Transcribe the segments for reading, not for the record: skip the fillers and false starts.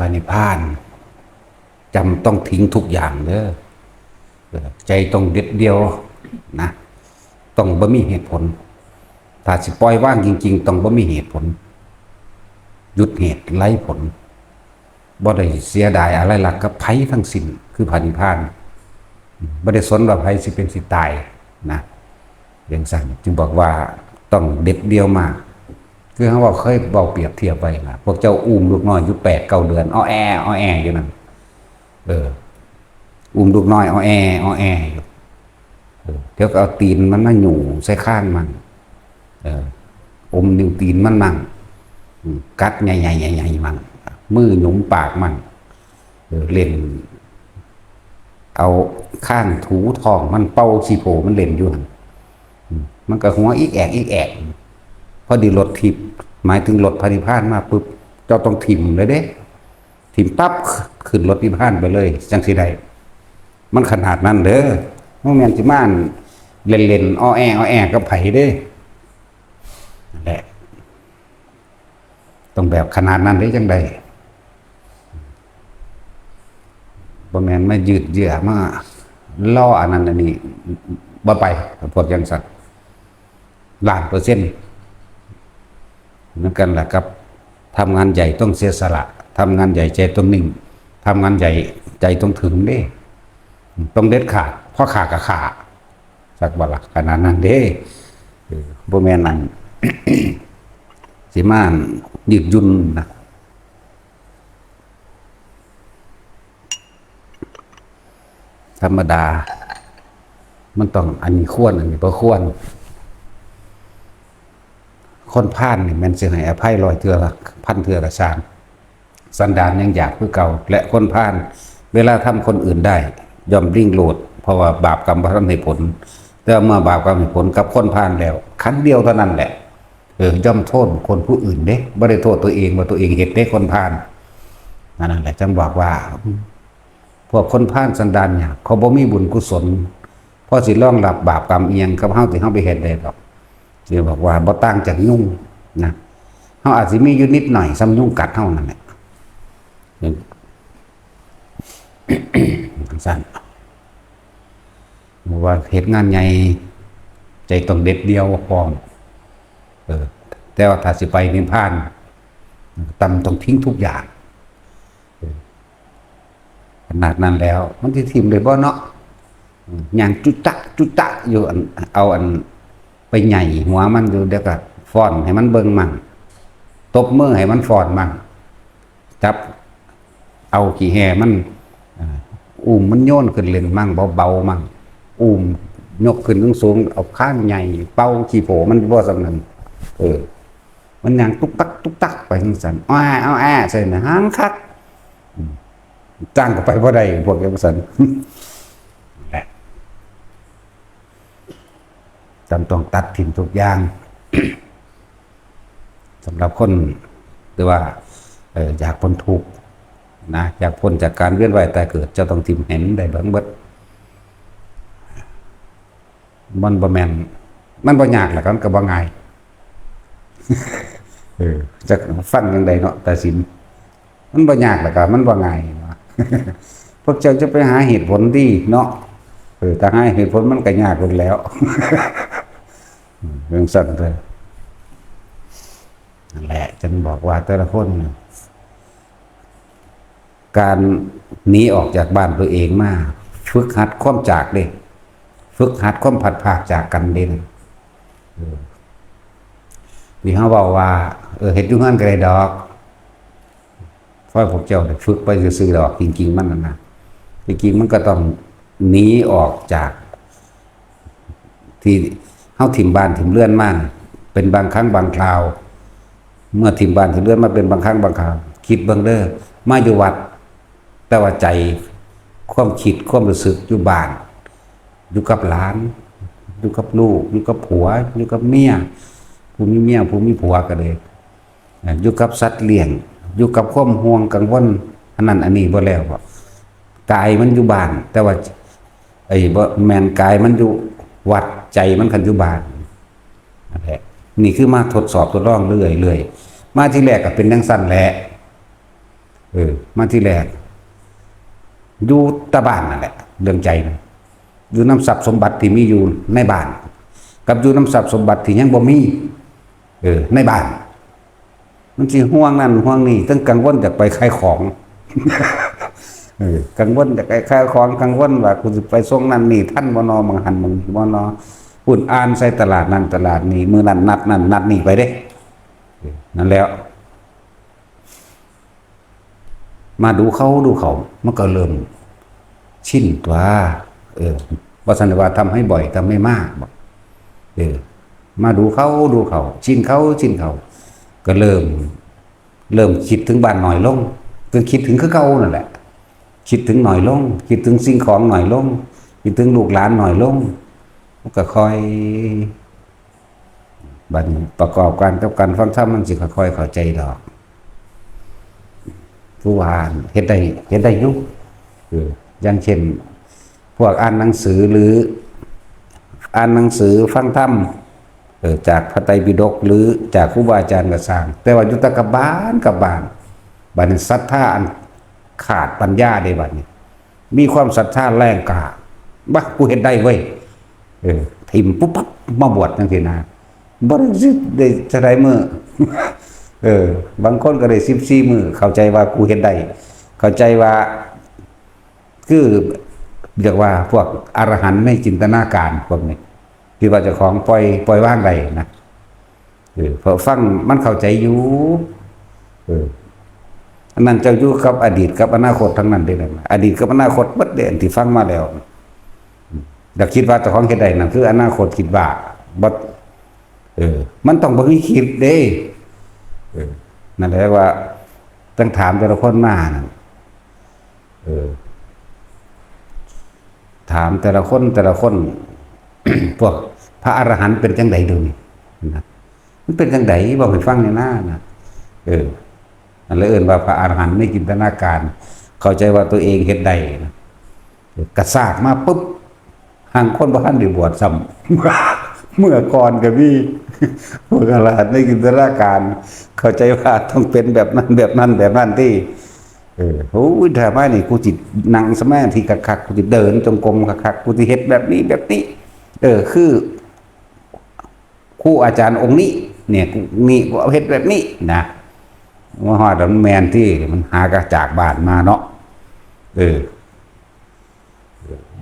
ระนิพพานจำต้องทิ้งทุกอย่างเด้อใจต้องเด็ดเดียวนะต้องบ่มีเหตุผลถ้าสิปล่อยว่างจริงๆต้องบ่มีเหตุผลหยุดเหตุไร้ผลบ่ได้เสียดายอะไรหลักกับไผทั้งสิ้นคือพระนิพพานบ่ได้สนว่าไผสิเป็นสิตายนะอย่างสั่นจึงบอกว่าต้องเด็ดเดียวมากคือเขาบอกเคยบอกเปรียบเทียบไปนะพวกเจ้าอุ้มลูกน้อยอยู่8-9 เดือนอ้อแออยู่นั่นอุ้มลูกน้อยอ้อแออยู่เดี๋ยวก็เอาตีนมันมาหยู่ใส่ข้างมันอมนิ้วตีนมันมั่งกัดใหญ่มั่งมือหยุมปากมั่งเล่นเอาข้างถูทองมันเป่าสีโผมันเล่นอยู่มันก็หัวอีกแอกพอดีรถทิพย์หมายถึงรถพระนิพพานมาปุ๊บเจ้าต้องถิ่มเลยเด้ถิ่มปั๊บขึ้นรถนิพพานไปเลยจังสิได้มันขนาดนั้นเด้อโมเมนต์ที่ม่านเล่นอ้อแอกับไผเด้นั่นแหละต้องแบบขนาดนั้นได้จังใดบ่แม่นมายืดเยื้อมาล่ออันนั้นอันนี้บ่ไปพวกยังสัตว์1,000,000%เหมือนกันแหละครับทำงานใหญ่ต้องเสียสละทำงานใหญ่ใจต้องนิ่งทำงานใหญ่ใจต้องถึงเด้ต้องเด็ดขาดเพราะขาดกับขาดสักบ่ล่ะขนาดนั้นเด้บ่แม่นนั่น สิมายืดยุ่นนะธรรมดามันต้องอันนี้ควรอันนี้บ่ควรคนพลาดนี่มันสิให้อภัย100 เทื่อ1,000 เทื่อก็สร้างสันดานยังอยากคือเก่าและคนพลาดเวลาทำคนอื่นได้ย่อมริ่งโลดเพราะว่าบาปกรรมบ่ทำให้ผลแต่เมื่อบาปกรรมให้ผลกับคนพลาดแล้วครั้งเดียวเท่านั้นแหละย่อมโทษคนผู้อื่นเด้บ่ได้โทษตัวเองว่าตัวเองเฮ็ดได้คนพลาดนั่นแหละจังบอกว่าพวกคนพลาดสันดานเนี่ยเขาบ่มีบุญกุศลพอสิรองรับบาปกรรมเอียงกับเฮาที่เฮาไปเฮ็ดได้ดอกสิบอกว่าบ่ต่างจากยุงนะเฮาอาจสิมีอยู่นิดหน่อยซ้ำยุงกัดเฮานั่นแหละสั่นว่าเฮ็ดงานใหญ่ใจต้องเด็ดเดียวพร้อมแต่ว่าถ้าสิไปนิพพานต้องทิ้งทุกอย่างขนาดนั้นแล้วมันสิทิ่มได้บ่เนาะอย่างจุตะอยู่เอาอันไปใหญ่หัวมันอยู่เดี๋ยวก็ฟ้อนให้มันเบิ่งมั่งตบมือให้มันฟ้อนมั่งจับเอาขี้แห่มันอุ้มมันโยนขึ้นเล่นมั่งเบาๆมั่งอุ้มยกขึ้นสูงเอาข้างใหญ่เป่าขี้โผมันบ่สำนั้นมันยังตุ๊กตักไปจังซั่นเอาใส่น่ะหางคักจ้างก็ไปบ่ได้พวกจังซั่นแหละจำต้องตัดทิ้งทุกอย่าง สำหรับคนหรือว่าอยากพ้นทุกข์นะอยากพ้นจากการเวียนว่ายตายเกิดเจ้าต้องทิ่มเห็นได้เบิ่งเบิดมันบ่แม่นมันบ่ยากแหละก็บ่ง่ายจะฟังยังไงเนาะแต่สินมันบ่ยากแหละก็มันบ่ง่ายพวกเจ้าจะไปหาเหตุผลดีเนาะถ้าหาเหตุผลมันก็ยากลงแล้วเรื่องสั้นเลยนั่นแหละฉันบอกว่าแต่ละคนการหนีออกจากบ้านตัวเองมาฝึกหัดความจากเด้ฝึกหัดความผัดผากจากกันเด่นนี่เขาบอกว่าเฮ็ดอยู่งานก็ได้ดอกเพราะพวกเจ้าได้ฝึกไปซื่อๆดอกจริงๆมันนั่นนะจริงๆมันก็ต้องหนีออกจากที่เฮาถิ่มบ้านถิ่มเรือนมาเป็นบางครั้งบางคราวเมื่อถิ่มบ้านถิ่มเรือนมาเป็นบางครั้งบางคราวคิดเบิ่งเด้อมาอยู่วัดแต่ว่าใจความคิดความรู้สึกอยู่บ้านอยู่กับหลานอยู่กับลูกอยู่กับผัวอยู่กับเมียผู้มีเมียผู้มีผัวก็เลยอยู่กับสัตว์เลี้ยงอยู่กับความห่วงกังวลอันนั้นอันนี้บ่แล้วบ่กายมันอยู่บ้านแต่ว่าบ่แม่นกายมันอยู่วัดใจมันคันอยู่บ้านนั่นแหละนี่คือมาทดสอบทดลองเรื่อยๆมาที่แรกก็เป็นจังซั่นแหละ มาที่แรกอยู่ตะบ้านนั่นแหละเรื่องใจนะอยู่น้ำทรัพย์สมบัติที่มีอยู่ในบ้านกับอยู่น้ำทรัพย์สมบัติที่ยังบ่มีในบ้านมันสิห่วงนั่นห่วงนี่ตั้งกังวลจะไปขายของกังวลจะไปขายของกังวลว่ากูจะไปส่งนั่นนี่ท่านบ่นอมังหันมังบ่นอปุ่นอ่านใส่ตลาดนั้นตลาดนี้มื้อนั้นนัดนั่นนัดนี่ไปเด้นั่นแล้วมาดูเขามันก็เริ่มชินตัวว่าสันว่าทำให้บ่อยทำให้มากบอกมาดูเขาชินเขาก็เริ่มคิดถึงบ้านหน่อยลงก็คิดถึงคือเก่านั่นแหละคิดถึงหน่อยลงคิดถึงสิ่งของหน่อยลงคิดถึงลูกหลานหน่อยลงก็ค่อยบัดประกอบกันกับการฟังธรรมมันสิค่อยเข้าใจดอกผู้ว่าเฮ็ดได้อยู่อย่างเช่นพวกอ่านหนังสือหรืออ่านหนังสือฟังธรรมจากพระไตรปิฎกหรือจากครูบาอาจารย์ก็สร้างแต่ว่าอยู่แตะกับบ้านบัดนี้ศรัทธาอันขาดปัญญาได้บัดนี้มีความศรัทธาแรงกล้าบ่กูเฮ็ดได้เว้ยทิ่มปุ๊บปั๊บมาบวชจังซี่นะบ่ได้จะได้มื้อบางคนก็ได้14มื้อเข้าใจว่ากูเฮ็ดได้เข้าใจว่าคือเรียกว่าพวกอรหันต์ไม่จินตนาการพวกนี้ที่ว่าเจ้าของปล่อยว่างได้นะพอฟังมันเข้าใจอยู่อันนั้นเจ้าอยู่กับอดีตกับอนาคตทั้งนั้นได้เลยอดีตกับอนาคตบัดเด่นที่ฟังมาแล้วอยากคิดว่าเจ้าของเฮ็ดได้นั่นคืออนาคตคิดว่าบัดมันต้องบ่มีคิดเด้นั่นแหละว่าต้องถามแต่ละคนมานั่นถามแต่ละคน พวกพระอรหันต์เป็นจังไดดูนี่นะมันเป็นจังไดบอกให้ฟังในหน้านะนั่นเลยเอิ้นว่าพระอรหันต์ไม่จินตนาการเข้าใจว่าตัวเองเฮ็ดได้นะกระซากมาปุ๊บห่างคนบ่ทันได้บวชซ้ำเมื่อก่อนก็มีพวกอรหันต์ไม่จินตนาการเข้าใจว่าต้องเป็นแบบนั้นที่โอ้ยถ้าว่านี่กูจิตนั่งสมาธิคักๆกูจิเดินจงกรมคักๆกูจิเฮ็ดแบบนี้คือครูอาจารย์องค์นี้เนี่ยนี่กูเอาเฮ็ดแบบนี้นะว่าฮอดมันแมนที่มันหากระจากบ้านมาเนาะ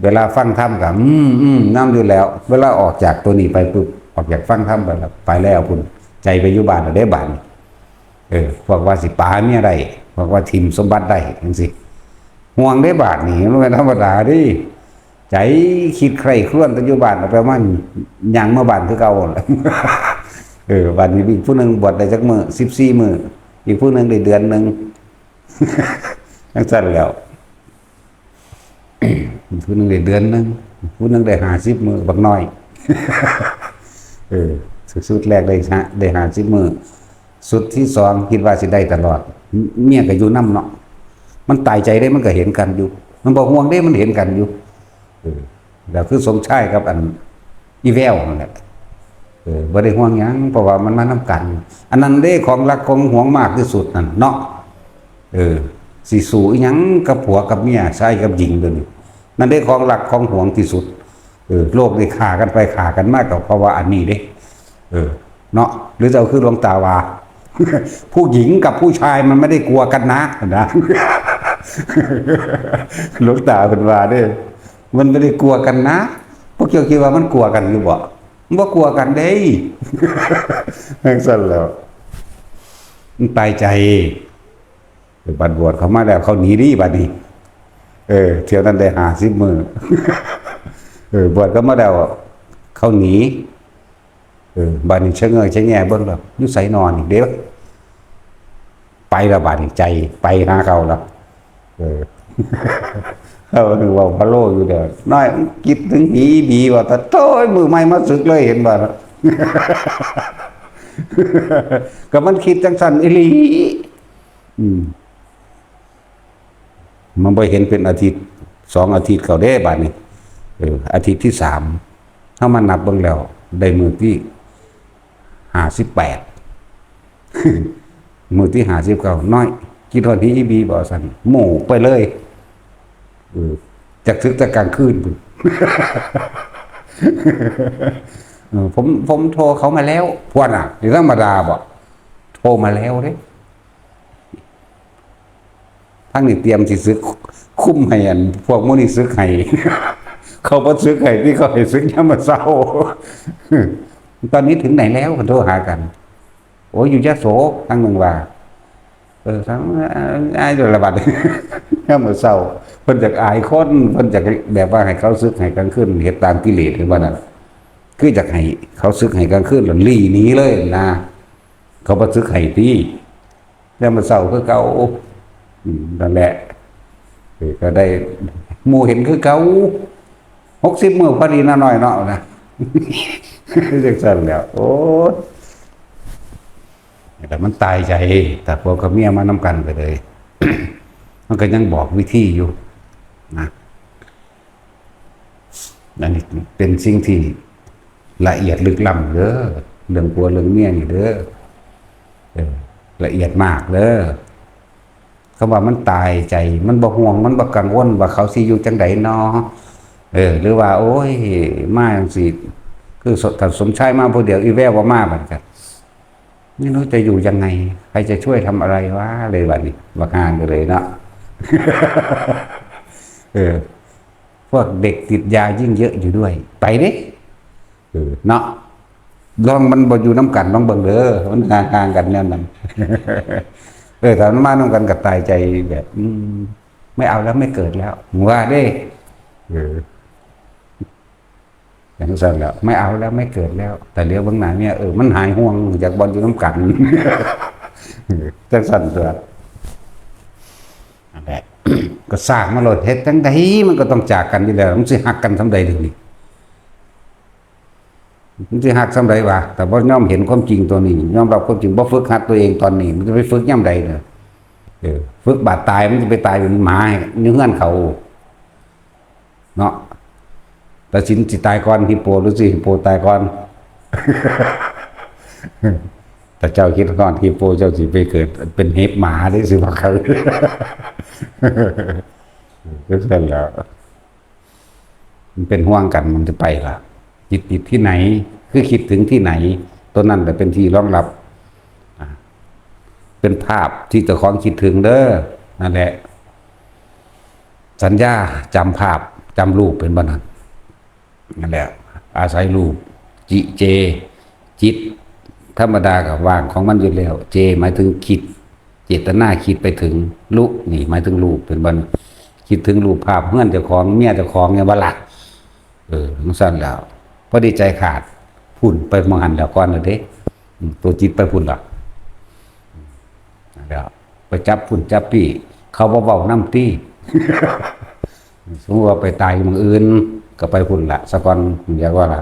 เวลาฟังธรรมก็น้ำอยู่แล้วเวลาออกจากตัวนี้ไปปุ๊บออกจากฟังธรรมไปแล้วคุณใจไปอยู่บ้านได้บ้านพวกว่าสิปาเมียได้พวกว่าทิมสมบัติได้จังซี่ห่วงได้บาทนี่มันเป็นธรรมดาดิใจคิดใครครวญปัจจุบันแปลว่ายังมาบ้านคือเก่าแหละบ้านนี้อีกผู้นึงบวชได้จักมื้อ14มื้ออีกผู้นึงได้เดือนนึงจังซั่นแล้วผู้นึงได้เดือนนึงผู้นึงได้50มื้อบักน้อยสุดแรกได้50มื้อสุดที่2คิดว่าสิได้ตลอดเมียก็อยู่นำเนาะมันตายใจได้มันก็เห็นกันอยู่มันบ่ห่วงได้มันเห็นกันอยู่แล้วคือสมชายกับอันอีแววนั่นแหละบ่ได้ห่วงหยังเพราะว่ามันมานำกันอันนั้นเด้ของรักของห่วงมากที่สุดนั่นเนาะสิสู้อีหยังกับผัวกับเมียชายกับหญิงเด้อนี่นั่นเด้ของรักของห่วงที่สุดโลกนี่ฆ่ากันไปฆ่ากันมากก็เพราะว่าอันนี้เด้เนาะหรือจะคือหลวงตาว่าผู้หญิงกับผู้ชายมันไม่ได้กลัวกันนะหลวงตาเป็นว่าเด้มันไม่ได้กลัวกันนะพวกเจ้าคิดว่ามันกลัวกันหรือบ่บ่กลัวกันเด้นั่นสั่นแล้วมันตายใจบัดบวชเขามาแล้วเขาหนีดิบัดนี้เที่ยวนั้นได้50มื้อบวชก็มาแล้วเขาหนีบัดนี้ชะเง้อชะแง่เบิ่งแล้วอยู่ไสนอนอีกเด้อไปแล้วบัดนี้ใจไปหาเขาแล้วเขาคือว่าพะโลอยู่เด้อน้อยคิดถึงผีบีว่าแต่โต้ยมือใหม่มาสึกเลยเห็นบ่ก็มันคิดจังซั่นอีหลีมันบ่เห็นเป็นอาทิตย์2อาทิตย์เขาเด้บัดนี้อาทิตย์ที่3เฮามานับเบิ่งแล้วได้มื้อที่58มื้อที่59น้อย กินทอดที่อีบีบ่สันหมู่ไปเลยจากซึกจากกลางคืนพุ่น ผมโทรเขามาแล้วพวกน่ะหรือธรรมดาบ่โทรมาแล้วเด้ทั้งนี้เตรียมสิซึกคุ้มให้อันพวกมื้อนี้ซึกให้ เขาบ่ซึกให้ที่เขาให้ซึกยามมื้อเช้า ตอนนี้ถึงไหนแล้วโทรหากัน โอ้ยอยู่ยโสทั้งหนึ่งว่าทั้งอายระบาด ยามมื้อเช้าเพิ่นจักอายคนเพิ่นจักแบบว่าให้เขาซึกให้กลางคืนเฮ็ดตามกิเลสหรือว่านั่นคือจักให้เขาซึกให้กลางคืนแล้วลี่หนีเลยนะเขาบ่ซึกให้ติยามมื้อเช้าคือเก่านั่นแหละก็ได้หมู่เห็นคือเก่า60 มื้อพอดีน้อยเนาะนะ จังซั่นแล้วโอ้ยแต่มันตายใจแต่พวกกับเมียมานำกันไปเลย มันก็ยังบอกวิธีอยู่นะอันนี้เป็นสิ่งที่ละเอียดลึกล้ำเด้อเรื่องผัวเรื่องเมียนี่เด้อละเอียดมากเด้อคำว่ามันตายใจมันบ่ห่วงมันบ่กังวลว่าเขาสิอยู่จังไดเนาะหรือว่าโอ้ยมาจังซี่คือถ้าสมชายมาผู้เดียวอีแววบ่มาบัดกันไม่รู้จะอยู่ยังไงใครจะช่วยทำอะไรวะเลยบัดนี้บักงานกันเลยเนาะ พวกเด็กติดยายิ่งเยอะอยู่ด้วยไปดิเนาะลองมันบ่อยู่น้ำกันลองเบิ่งเด้อมันห่างๆกันแนวนั้น แต่มันมาน้ำกันกับตายใจแบบไม่เอาแล้วไม่เกิดแล้วว่าเด้อย่างนั้นแล้วไม่เอาแล้วไม่เกิดแล้วแต่เลี้ยวเบื้องหน้าเนี่ยมันหายห่วงจากบอลอยู่น้ำกัน จังสั่นตัวนั่นแหละ ก็สร้างมาโหลดเฮ็ดจังใดมันก็ต้องจากกันอยู่แล้วมันสิหักกันสำใดถึงนี่มันสิหักสำใดวะแต่ว่ายอมเห็นความจริงตัวนี้ยอมรับความจริงบ่ฝึกหัดตัวเองตอนนี้มันจะไปฝึกย่ำใดเนี่ยฝึกบาดตายมันจะไปตายเป็นหมาเนื้อเงื่อนเขาเนาะแต่สินสิตายก่อนฮิปโปหรือสิฮิปโปตายก่อน แต่เจ้าคิดก่อนฮิปโปเจ้าสิไปเกิดเป็นเห็บหมาได้สิว่าเขา ก็เสร็จแล้วมันเป็นห่วงกันมันจะไปล่ะจิตที่ไหนคือคิดถึงที่ไหนตัวนั้นแต่เป็นที่รองรับเป็นภาพที่เจ้าของคิดถึงเด้อนั่นแหละสัญญาจำภาพจำรูปเป็นบ้านั้นนั่นแหละอาศัยรูปเจจิตธรรมดากับว่างของมันอยู่แล้วเจหมายถึงคิดเจตนาคิดไปถึงรูปนี่หมายถึงรูปเป็นบันคิดถึงรูปภาพเพื่อนเจ้าของเมียเจ้าของเนี่ยว่าหลักมันสั้นแล้วพอดีใจขาดพุ่นไปมองหันแล้วก่อนเลยเด้ตัวจิตไปพุ่นหลักแล้วไปจับพุ่นจับปี่เขาเบาๆน้ำตี้ สมมติว่าไปตายเมืองอื่นก็ไปพุ่นละสะก่อนอยากว่าละ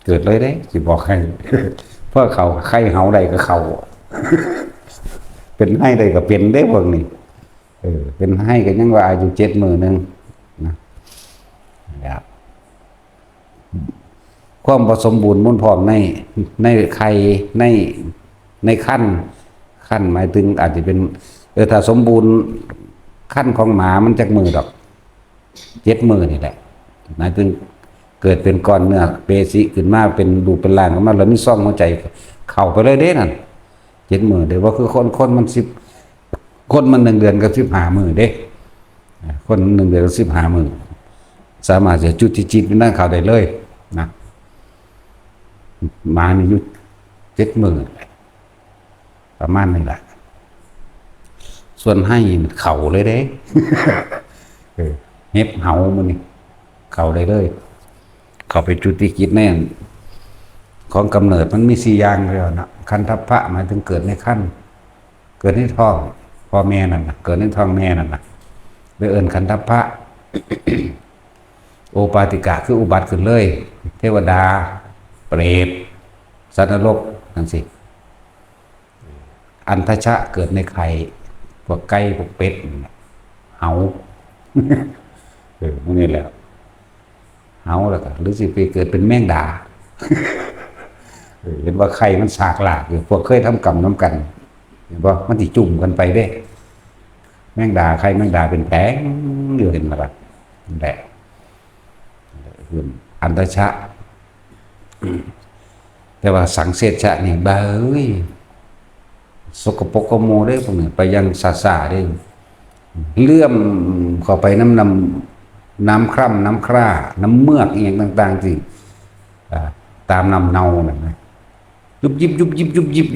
เกิดเลยเด้สิบอกให้ เพราะเขาใครเหาใดก็เขา เป็นให้ใดก็เป็นได้พวกนี้เป็นให้กันยังว่าอายุ70,000นึงนะครับความผสมบูรณ์มุ่นพร้อมในไข่ในขั้นหมายถึงอาจจะเป็นถ้าสมบูรณ์ขั้นของหมามันจากมือดอก70,000นี่แหละหมายถึงเกิดเป็นก้อนเนื้อเปสิขึ้นมาเป็นรูปเป็นร่างของมันแล้วมีซ่องหัวใจเข้าไปเลยเด้นั่น70,000เดี๋ยวว่าคือคนมันคนมัน1 เดือนกับ15 มื้อเด้คน1 เดือนกับ15 มื้อสามารถจะจุดที่จิตเป็นนั่งข่าวได้เลยนะหมานี่อยู่70,000ประมาณนี้แหละส่วนให้เข่าเลยเด้ เฮ็บเหามันนี่เข่าได้เลยเข้าไปจุติกิจแน่นของกำเนิดมันมี4 อย่างแล้วนะคันทัพพระหมายถึงเกิดในคันเกิดในท้องพ่อแม่นั่นนะเกิดในท้องแม่นั่นนะไปเอิ้นคันทัพพระ โอปาติกะคืออุบัติขึ้นเลยเทวดาเปรตสัตว์นรกนั่นสิอันทชะเกิดในไข่พวกไก่พวกเป็ดเหา พวกนี้แหละเหาแล้วก็หรือสิไปเกิดเป็นแมงดา เห็นว่าไข่มันสากหลากอยู่พวกเคยทำกรรมน้ำกัน เห็นบ่มันสิจุ่มกันไปเด้แมงดาใครแมงดาเป็นแผงอยู่เห็นมาละนั่นแหละคืออันตชะแต่ว่าสังเสชะนี่บ้าเอ้ยสกปรกกโมได้พวกนี้ไปยังซาได้เลื่อมเข้าไปน้ำคร่ำน้ำคร่าน้ำเมือกอย่างต่างๆที่ตามน้ำเนานั่นนะยุบยิบอ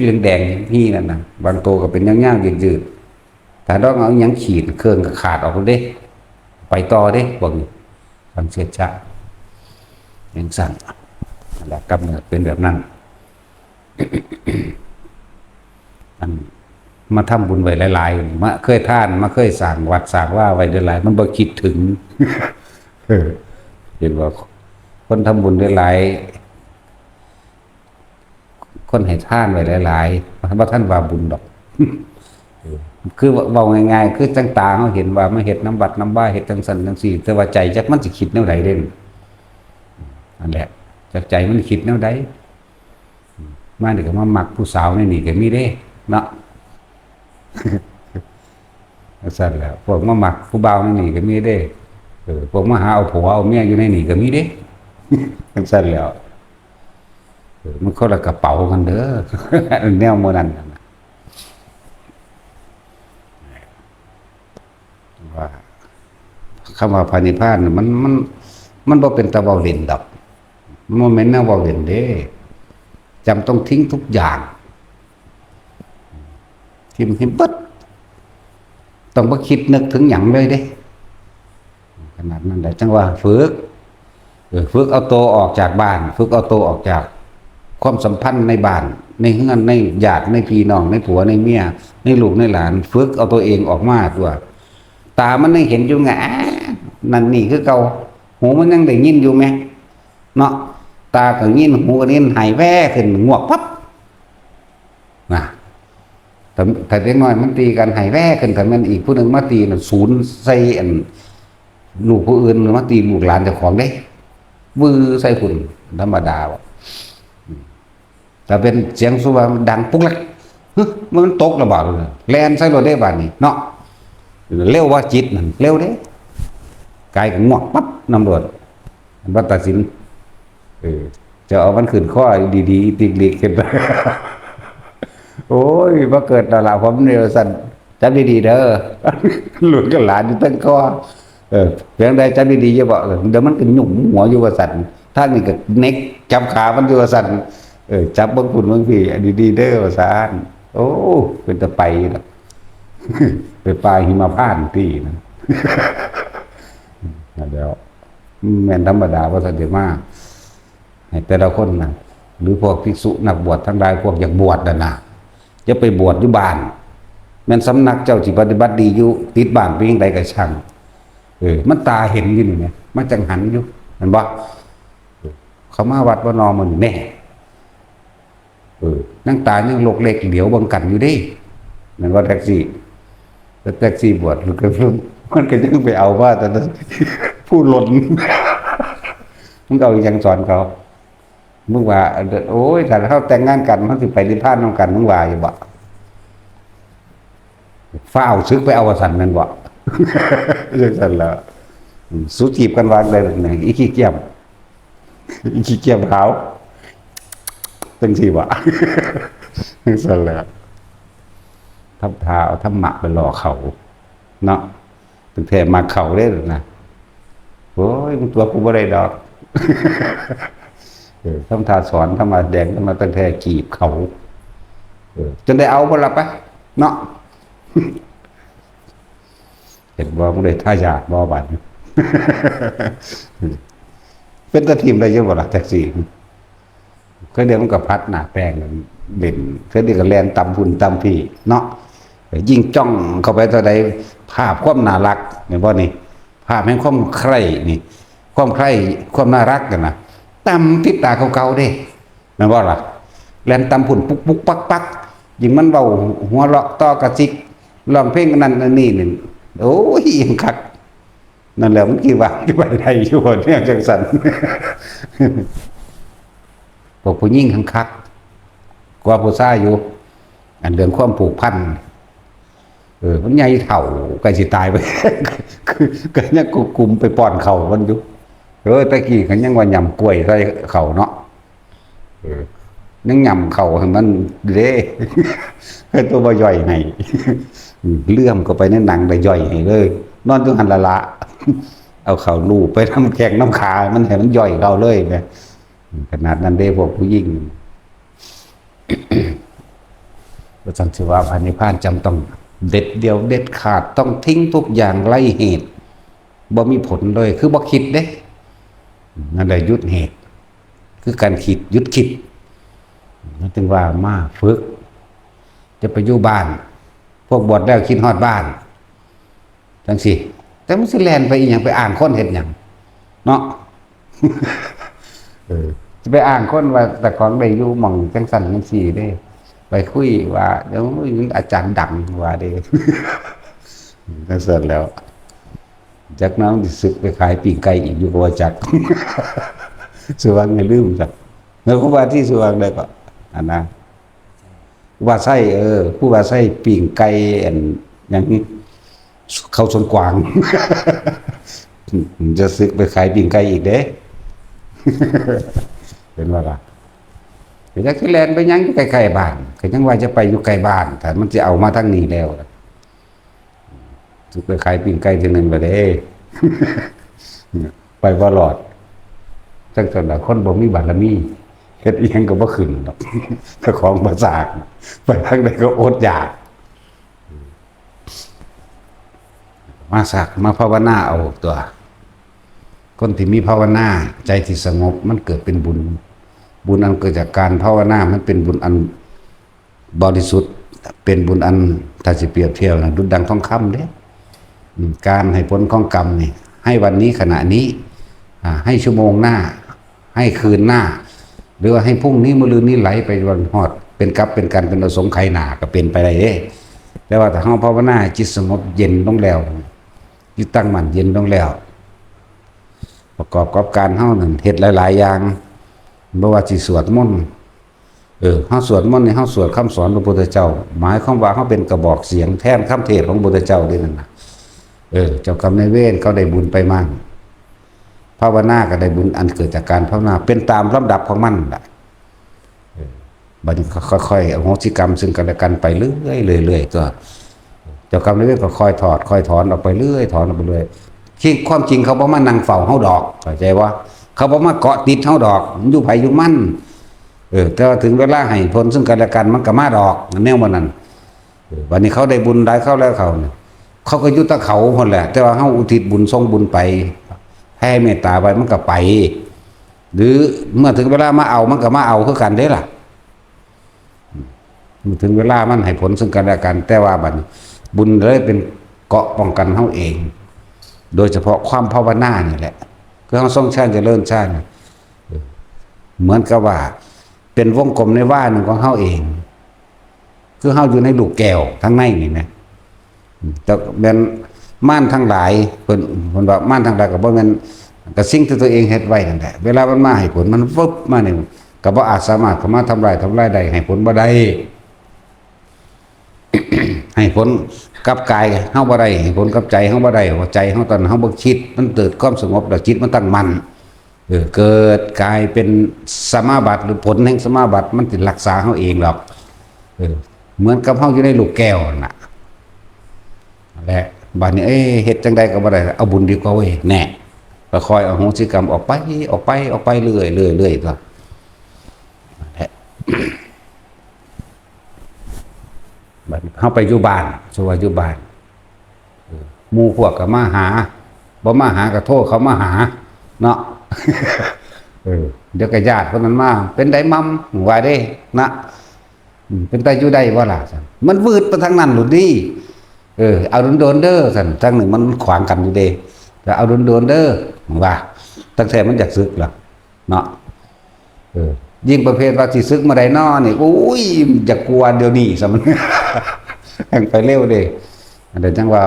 ยู่แดงๆนี่นั่นนะบางตัวก็เป็นย่างๆยืดๆถ้าต้องเอายังขีดเครื่องก็ขาดออกเด้ไปต่อเด้บอกนี่สังเสชะยังสั่งและกำเนิดเป็นแบบนั้นมาทำบุญไว้หลายๆมาเคยท่านมาเคยสั่งวัดสั่งว่าไว้หลายๆมันบ่คิดถึงเห็นว่าคนทำบุญหลายๆคนให้ท่านไว้หลายๆว่าท่านว่าบุญดอกคือเว้าง่ายๆคือจังตาเขาเห็นว่ามาเฮ็ดน้ำบัดน้ำบ้าเฮ็ดจังสันจังสี่แต่ว่าใจจักมันสิคิดแนวใดเด้นั่นแหละจากใจมันคิดแนวใดมาเดี๋ยวก็มามักผู้สาวในนี่ก็มีเด้เนาะสั่นแล้วพวกมามักผู้บ่าวในนี่ก็มีเด้พวกมาหาเอาผัวเอาเมียอยู่ในนี่ก็มีเด้สั่นแล้วมันคนละกระเป๋ากันเด้อแนวโมนั้นว่าคำว่าพระนิพพานมันบ่เป็นตะเว้าเล่นดอกมันแม่นแนวเว้าเล่นเด้จำต้องทิ้งทุกอย่างทิ่มให้เบิดต้องบ่คิดนึกถึงหยังเลยเด้ขนาดนั้นแหละจังว่าฝึกเอาตัวออกจากบ้านฝึกเอาตัวออกจากความสัมพันธ์ในบ้านในเฮือนในญาติในพี่น้องในผัวในเมียในลูกในหลานฝึกเอาตัวเองออกมาตัวตามันยังเห็นอยู่ไงนั่นนี่คือเก่าหูมันยังได้ยินอยู่ไหมเนาะตาก็ยินหูก็ยินหายแว่ขึ้นงวกปั๊บนะแต่เด็กน้อยมันตีกันหายแว่ขึ้นแต่มันอีกผู้หนึ่งมาตีน่ะศูนย์ใส่ลูกผู้อื่นมาตีลูกหลานเจ้าของได้วือใส่คุณธรรมดาแต่เป็นเสียงสุวรรณดังปุ๊กลักมันตกระบาดเลยแลนใส่รถได้บาดนี้เนาะเร็วว่าจิตนั่นเร็วเด้กายก็งวกปั๊บตำรวจมันตัดสินจะเอามันขืนข้อดีๆติกลิกขึ้นไปโอ้ยมาเกิดตลาดผมเร็วสั่นจับดีๆเด้อหลุดกับหลานอยู่ตั้งข้อเพียงใดจับดีๆจะบอกเดี๋ยวมันก็หนุ่มหัวอยู่ว่าสั่นท่านนี่ก็เน็กจับขามันอยู่ว่าสั่นจับบางคุณบางพี่ดีๆเด้อว่าสั่นโอ้เป็นตะไปนะไปปลายหิมพานต์ที่นะแล้วแม่นธรรมดาว่าสันติมาให้แต่ละคนนะหรือพวกภิกษุนักบวชทั้งหลายพวกอยากบวชนะจะไปบวชอยู่บ้านแม่นสำนักเจ้าจิปฏิบัติดีอยู่ติดบ้านไปยังใดก็ช่างมันตาเห็นอยู่นี่ไงมันจังหันอยู่เห็นบ่เขามาวัดว่านอมันแน่นั่งตายังโลกเล็กเหลียวบังกันอยู่ดินั่นว่าแท็กซี่บวชมันก็ยังไปเอาว่าแต่ผู้หล่นมึงเอาอย่างสอนเขามึงว่าโอ้ยแต่เขาแต่งงานกันมันสิไปนิพพานน้องกันมึงว่าอยู่บ่ฝ้าวซึกไปเอาสันนั่นบ่เรื่องสันแล้วสู้จีบกันวางเลยเนี่ยอีขี้เกียจขาวตั้งสี่บ่เรื่องสันแล้วทำทาเอาธรรมะไปหลอกเขาเนาะถึงแท้มาเขาได้หรือนะโอ้ยมึงตัวกูบ่ได้ดอกทำทาสอนทำมาแดงทำมาตั้งแต่จีบเขาจนได้เอาบ่ล่ะปะเนาะเห็นว่ามึงได้ท่ายากบ่บัดเป็นตะทีมได้เยอะบ่ล่ะแท็กซี่ก็เดี๋ยวมันก็พัดหน้าแป้งเด่นก็เดี๋ยวก็แลนตำหุ่นตำพี่เนาะยิ่งจ้องเข้าไปเท่าใดภาพความน่ารักเห็นบ่นี่ภาพแห่งความใคร่นี่ความใคร่ความน่ารักกันนะตำติดตาเก่าๆเด้แม่นบ่ล่ะแลนตำหุ่นปุ๊กปักยิ่งมันเบาหัวเราะต่อกระซิกร้องเพลงนั้นอันนี้นี่โอ้ยยังคักนั่นแหละมันกี่ว่าที่ไปได้อยู่เนี่ยจังซั่นพวกผู้หญิงคักกว่าผู้ชายอยู่ อันเรื่องความผูกพันมันใหญ่เถ่าใกล้สิตายไป คือก็ยังกุมไปป้อนเข่ามันอยู่ตะกี้ก็ยังว่ายำกล้วยใส่เข่าเนาะยังยำเข่าให้มันเด้ให้ตัวบ่ย่อยให้เลื่อมก็ไปในหนังได้ย่อยให้เลยนอนอยู่หันละเอาเข่าลูบไปทำแข็งน้ำขามันให้มันย่อยเราเลยไงขนาดนั้นเด้พวกผู้หญิงพระสันติว่าพระนิพพานจำต้องเด็ดเดียวเด็ดขาดต้องทิ้งทุกอย่างไล่เหตุบ่มีผลเลยคือบ่คิดเด้นั่นแหละยุดเหตุคือการคิดยุดคิดนั่นจึงว่ามาฝึกจะไปอยู่บ้านพวกบวชแล้วคิดฮอดบ้านจังสิแต่มันสิแล่นไปอีหยังไปอ่านคนเฮ็ดหยังเนาะจะไปอ่านคนว่าแต่ของได้อยู่หม่องจังซั่นจังซี่เด้ไปคุยว่าเดี๋ยวอาจารย์ดังว่าเด้นั่นเสร็จแล้วจากนั้นสึกไปขายปีกไก่อีกอยู่กับว่าจักสว่างไม่ลืมจักแล้วก็ว่าที่สว่างได้ก็อันนะว่าไส้ผู้ว่าไส้ปีกไก่อย่างนี้เข้าสวนกวางจะสึกไปขายปีกไก่อีกเด้เป็นว่าล่ะเดี๋ยวจะขึ้นแลนไปยังอยู่ใกล้ๆบ้านก็ยังว่าจะไปอยู่ใกล้บ้านแต่มันจะเอามาทั้งนี้แล้วสึกไปขายปีกไก่ทีนึงไปเด้ไปบ่หลอดจังซั่นน่ะคนบ่มีบารมีเฮ็ดอีหยังก็บ่ขึ้นดอกถ้าของบ่สากไปทางใดก็อดอยากมาสักมาภาวนาเอาตัวคนที่มีภาวนาใจที่สงบมันเกิดเป็นบุญอันเกิดจากการภาวนามันเป็นบุญอันบริสุทธิ์เป็นบุญอันถ้าสิเปรียบเทียบนะดุจดังทองคำเด้การให้ผลของกรรมนี่ให้วันนี้ขณะนี้ให้ชั่วโมงหน้าให้คืนหน้าหรือว่าให้พรุ่งนี้มะรืนนี้ไหลไปวันฮอดเป็นกับเป็นกันเป็นอสงไขยหนาก็เป็นไปได้เด้แต่ว่าถ้าเฮาภาวนาจิตสงบเย็นลงแล้วจิตตั้งมั่นเย็นลงแล้วประกอบกับการเฮานั่นเฮ็ดหลายๆอย่างบ่ว่าสิสวดมนต์เฮาสวดมนต์นี่เฮาสวดคำสอนพระพุทธเจ้าหมายความว่าเฮาเป็นกระบอกเสียงแทนคำเทศน์ของพระพุทธเจ้าด้วยนั่นน่ะเจ้ากรรมนายเวรเขาได้บุญไปมั่งภาวนาก็ได้บุญอันเกิดจากการภาวนาเป็นตามลำดับของมันล่ะบัดนี้ค่อยๆอโหสิกรรมซึ่งกันและกันไปเรื่อยๆก็เจ้ากรรมนายเวรก็ค่อยถอดค่อยถอนออกไปเรื่อยถอนออกไปเรื่อยความจริงเขาบ่มานั่งเฝ้าเฮาดอกเข้าใจว่าเขาบ่มาเกาะติดเฮาดอกมันอยู่ไผอยู่มันแต่ว่าถึงเวลาให้ผลซึ่งกันและกันมันก็มาดอกแนวบ่นั้นวันนี้เขาได้บุญได้เข้าแล้วเขาก็อยู่ตะเขาพุ่นแหละแต่ว่าเฮาอุทิศบุญส่งบุญไปแผ่เมตตาไว้มันก็ไปหรือเมื่อถึงเวลามาเอามันก็มาเอาคือกันเด้ล่ะเมื่อถึงเวลามันให้ผลซึ่งกันและกันแต่ว่าบัดบุญเลยเป็นเกราะป้องกันเฮาเองโดยเฉพาะความภาวนานี่แหละคือเฮาทรงฌานเจริญฌานเหมือนกับว่าเป็นวงกลมในว่าหนึ่งของเฮาเองคือเฮาอยู่ในลูกแก้วทั้งในนี่นะแต่เป็นม่านทั้งหลายเพิ่นว่าม่านทั้งหลายก็บ่แม่นก็สิ่งที่ตัวเองเฮ็ดไว้นั่นแหละเวลามันมาให้ผลมันฟึบมานี่ก็บ่อาจสามารถเข้ามาทำลายได้ให้ผลบ่ได้ ให้ผลกับกายเฮาบ่ได้ให้ผลกับใจเฮาบ่ได้ว่าใจเฮาตอนเฮาบ่คิดมันเกิดความสงบแล้วจิตมันตั้งมั่นเกิดกายเป็นสมาบัติหรือผลแห่งสมาบัติมันสิรักษาเฮาเองหรอกเหมือนกับเฮาอยู่ในลูกแก้วน่ะแหละบัดนี้เฮ็ดจังได๋ก็บ่ได้เอาบุญดีกว่าเว้ยแน่ก็คอยเอาโหสิกรรมออกไปเรื่อยๆก็บัดเฮาไปอยู่บ้านสว่าอยู่บ้านหมู่พวกก็มาหาบ่มาหาก็โทรเขามาหาเนาะเดี๋ยวก็ญาติคนนั้นมาเป็นไดมัมว่าเด้นะเป็นไดอยู่ได้บ่ล่ะมันวืดไปทางนั้นหลุดดิเอาโดนเด้อซั่นทางหนึ่งมันขวางกันอยู่เด้แต่เอาโดนเด้อว่าตั้งแต่มันอยากสึกล่ะเนาะยิ่งประเภทว่าสิสึกมาได้น้อนี่โอ้ยอยากกลัวเดี๋ยวนี้ซะมันแห่งไปเร็วเด้อันเดี๋ยวจังว่า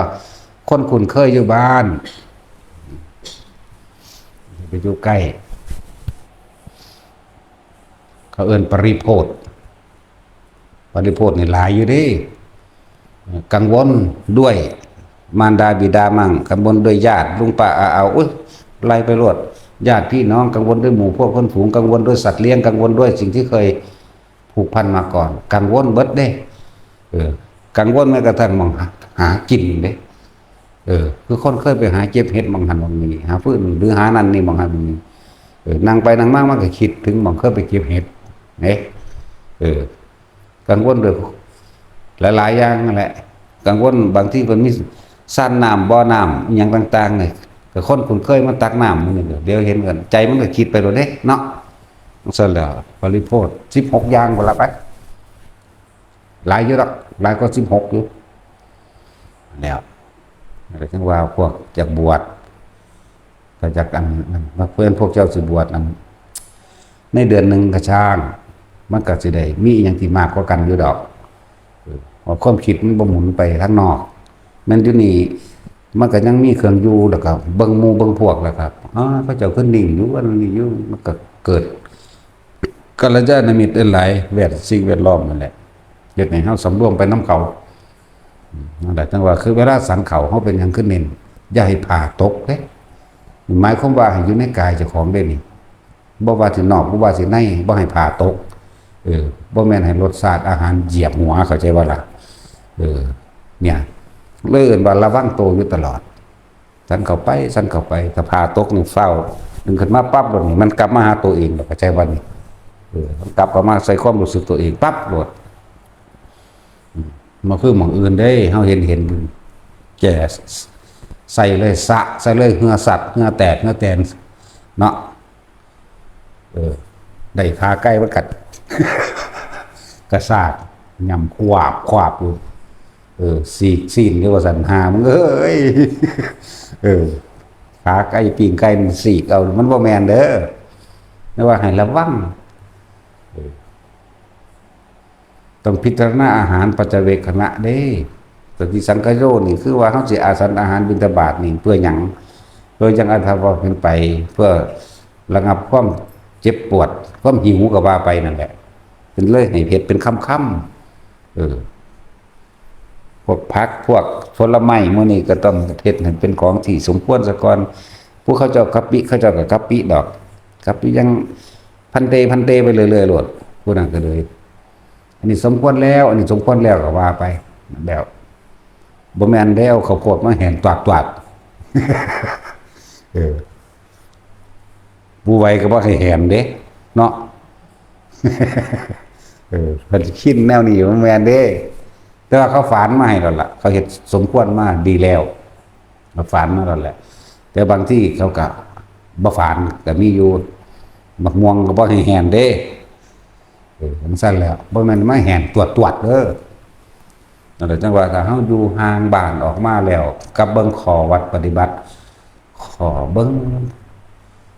คนคุ้นเคยอยู่บ้านไปอยู่ใกล้เขาเอิ้นปริโภท ริโภคนี่หลายอยู่เดิกังวลด้วยมารดาบิดามั่งกังวลด้วยญาติลุงป้าอาอุ้ยไล่ไปรวดญาติพี่น้องกังวลด้วยหมู่พวกคนฝูงกังวลด้วยสัตว์เลี้ยงกังวลด้วยสิ่งที่เคยผูกพันมาก่อนกังวลเบิดเด้กังวลแม้กระทั่งมองหากินเด้คือคนเคยไปหาเก็บเห็ดมองหันมองนี้หาฟืนหรือหานั่นนี่มองหันมองนี้นั่งไปนั่งมากมันก็คิดถึงมองเคยไปเก็บเห็ดเนี่ยกังวลด้วยหลายๆอย่างนั่นแหละกังวลบางที่มันมีซ่านน้ำบ่อน้ำอย่างต่างๆเนี่ยแต่คนคุณเคยมาตักน้ำมันเดี๋ยวเห็นกันใจมันก็คิดไปเลยเด้เนาะเสร็จแล้วบริโภค16อย่างหมดละไปหลายเยอะหรอกหลายก็16อยู่แล้วอะไรทั้งว่าพวกจากบวชก็จากอันเพื่อนพวกเจ้าสิบวชนั้นในเดือนหนึ่งกระช่างมันก็สิได้มีอย่างที่มากกว่ากันอยู่ดอกว่าความคิดมันบ่หมุนไปข้างนอกมันอยู่นี่มันก็ยังมีเครื่องอยู่แล้วก็เบิ่งหมู่เบิ่งพวกแล้วครับพระเจ้าขึ้นนิ่งอยู่อันนี้อยู่มันก็เกิดกัลยาณมิตรหลายแวดสิ่งแวดล้อมนั่นแหละเฮ็ดให้เฮาสำรวมไปน้ำเขานั่นแหละจังว่าคือเวลาสันเขาเฮาเป็นหยังขึ้นเน้นอย่าให้ผ่าตกเด้หมายความว่าให้อยู่ในกายเจ้าของได้นี่บ่ว่าสินอกบ่ว่าสิในบ่ให้ผ่าตกบ่แม่นให้รสชาติอาหารเหยียบหัวเข้าใจว่าล่ะเนี่ยเลยเอิ้นว่าระวังตัวอยู่ตลอดสันเข้าไปถ้าผ่าตกนี่เฝ้าดึงขึ้นมาปั๊บโดดนี่มันกลับมาหาตัวเองเข้าใจว่านี่มันกลับเข้ามาใส่ความรู้สึกตัวเองปั๊บโดดมาคือหม่องอื่นได้เฮาเห็นแก่ใส่เลยสะใส่เลยเหงื่อสัตว์เหงื่อแตกเหงื่อแตนเนาะได้ขาใกล้มันกัดกระซากยำควาบอยู่สีกซีนเรียกว่าสันหามึงขาใกล้ปีงใกล้มันสีกเอามันบ่แมนเด้อไม่ว่าให้ระวังต้องพิจารณาอาหารปัจเจเวกขณะเด้ปฏิสังขโยนี่คือว่าเขาสิอาศัยอาหารบิณฑบาตนี่เพื่อหยังโดยยังอันทว่าเป็นไปเพื่อระงับความเจ็บปวดความหิวก็ว่าไปนั่นแหละเป็นเลยให้เผ็ดเป็นค่ำพวกผักพวกผลไม้มื้อนี้ก็ต้องเฮ็ดให้เป็นของที่สมควรซะก่อนผู้เขาเจ้ากัปปิเขาเจ้าก็กัปปิดอกกัปปิยังพันเตไปเรื่อยๆโลดผู้นั้นก็เลยอันนี้สมควรแล้วอันนี้สมควรแล้วก็ว่าไปแบบบ่แม่นแล้วข้าวโพดมาแห้งตวาดผู้ไวก็บ่ให้แหมเด้เนาะเพิ่นคิดแนวนี้มันแม่นเด้แต่ว่าเขาฝานมาให้แล้วล่ะเขาเฮ็ดสมควรมาดีแล้วเขาฝานมาแล้วแหละแต่บางที่เขาก็บ่ฝานก็มีอยู่มักม่วงก็บ่ให้แห้งเด้จังซั่นแล้วบ่แม่นมาแห้งตวดเด้อนั่นแหละจังว่าถ้าเฮาอยู่ห่างบ้านออกมาแล้วกับเบิ่งข้อวัดปฏิบัติขอเบิ่ง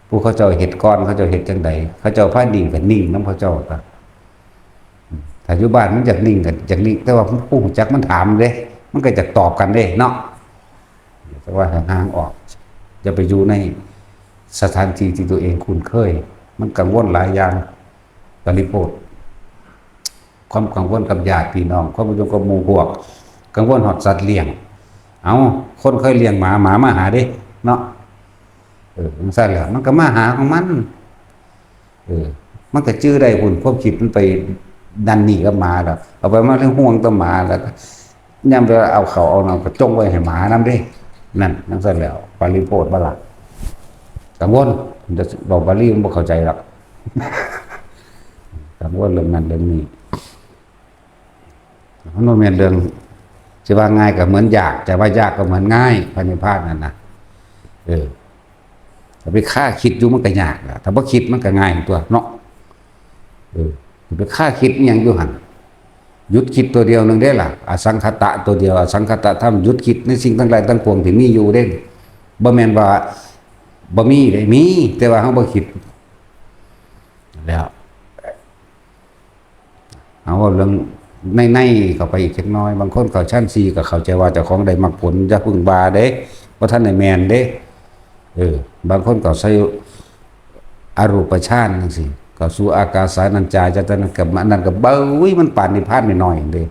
ผู้เขาเจ้าเฮ็ดก่อนเขาเจ้าเฮ็ดจังไดเขาเจ้าพานิ่งก็นิ่งนำเขาเจ้าก็ถ้าอยู่บ้านมันอยากนิ่งก็อยากนิ่งแต่ว่าผู้รู้จักมันถามเด้มันก็จะตอบกันเด้เนาะแต่ว่าห่างๆออกอย่าไปอยู่ในสถานที่ที่ตัวเองคุ้นเคยมันกังวลหลายอย่างปริโภคความกังวลกับญาติพี่น้องความกังวลกับหมู่พวกกังวลฮอดสัตว์เลี้ยงเอาคนเคยเลี้ยงหมามาหาเด้เนาะจังซั่นแหละมันก็มาหาของมันมันก็จื้อได้พุ่นความคิดมันไปดันนี่กับหมาแล้วเอาไปมาเรื่องห่วงต่อหมาแล้วก็ยามเวลาเอาเขาเอานำก็จงไว้ให้หมานำเด้นั่นจังซั่นแล้วปริโภคบ่ล่ะกังวลจะบอกบาลีมันบ่เข้าใจหรอกกังวลเรื่องนั้นเรื่องนี้มันบ่แม่นเรื่องสิว่าง่ายก็เหมือนยากแต่ว่ายากก็เหมือนง่ายภายในภาคนั้นนะถ้าไปค่าคิดอยู่มันก็ยากล่ะถ้าบ่คิดมันก็ง่ายตัวเนาะไปค่าคิดอิหยังอยู่หั่นหยุดคิดตัวเดียวนึงได้ล่ะอสังขตะตัวเดียวอสังขตะธรรมหยุดคิดในสิ่งทั้งหลายทั้งปวงที่มีอยู่เด้บ่แม่นว่าบ่มีได้มีแต่ว่าเฮาบ่คิดแล้วเอาเรื่องในเข้าไปอีกเล็กน้อยบางคนเขาชั้น4ก็เข้าใจว่าเจ้าของได้มรรคผลอย่าพึ่งบาเด้บ่ทันได้แม่นเด้บางคนก็ใช้อรูปฌานจังซี่ เข้าสู่อากาสานัญจายตนะกับนั่นกับเบ้ยมันป่านนิพพานหน่อยๆเด้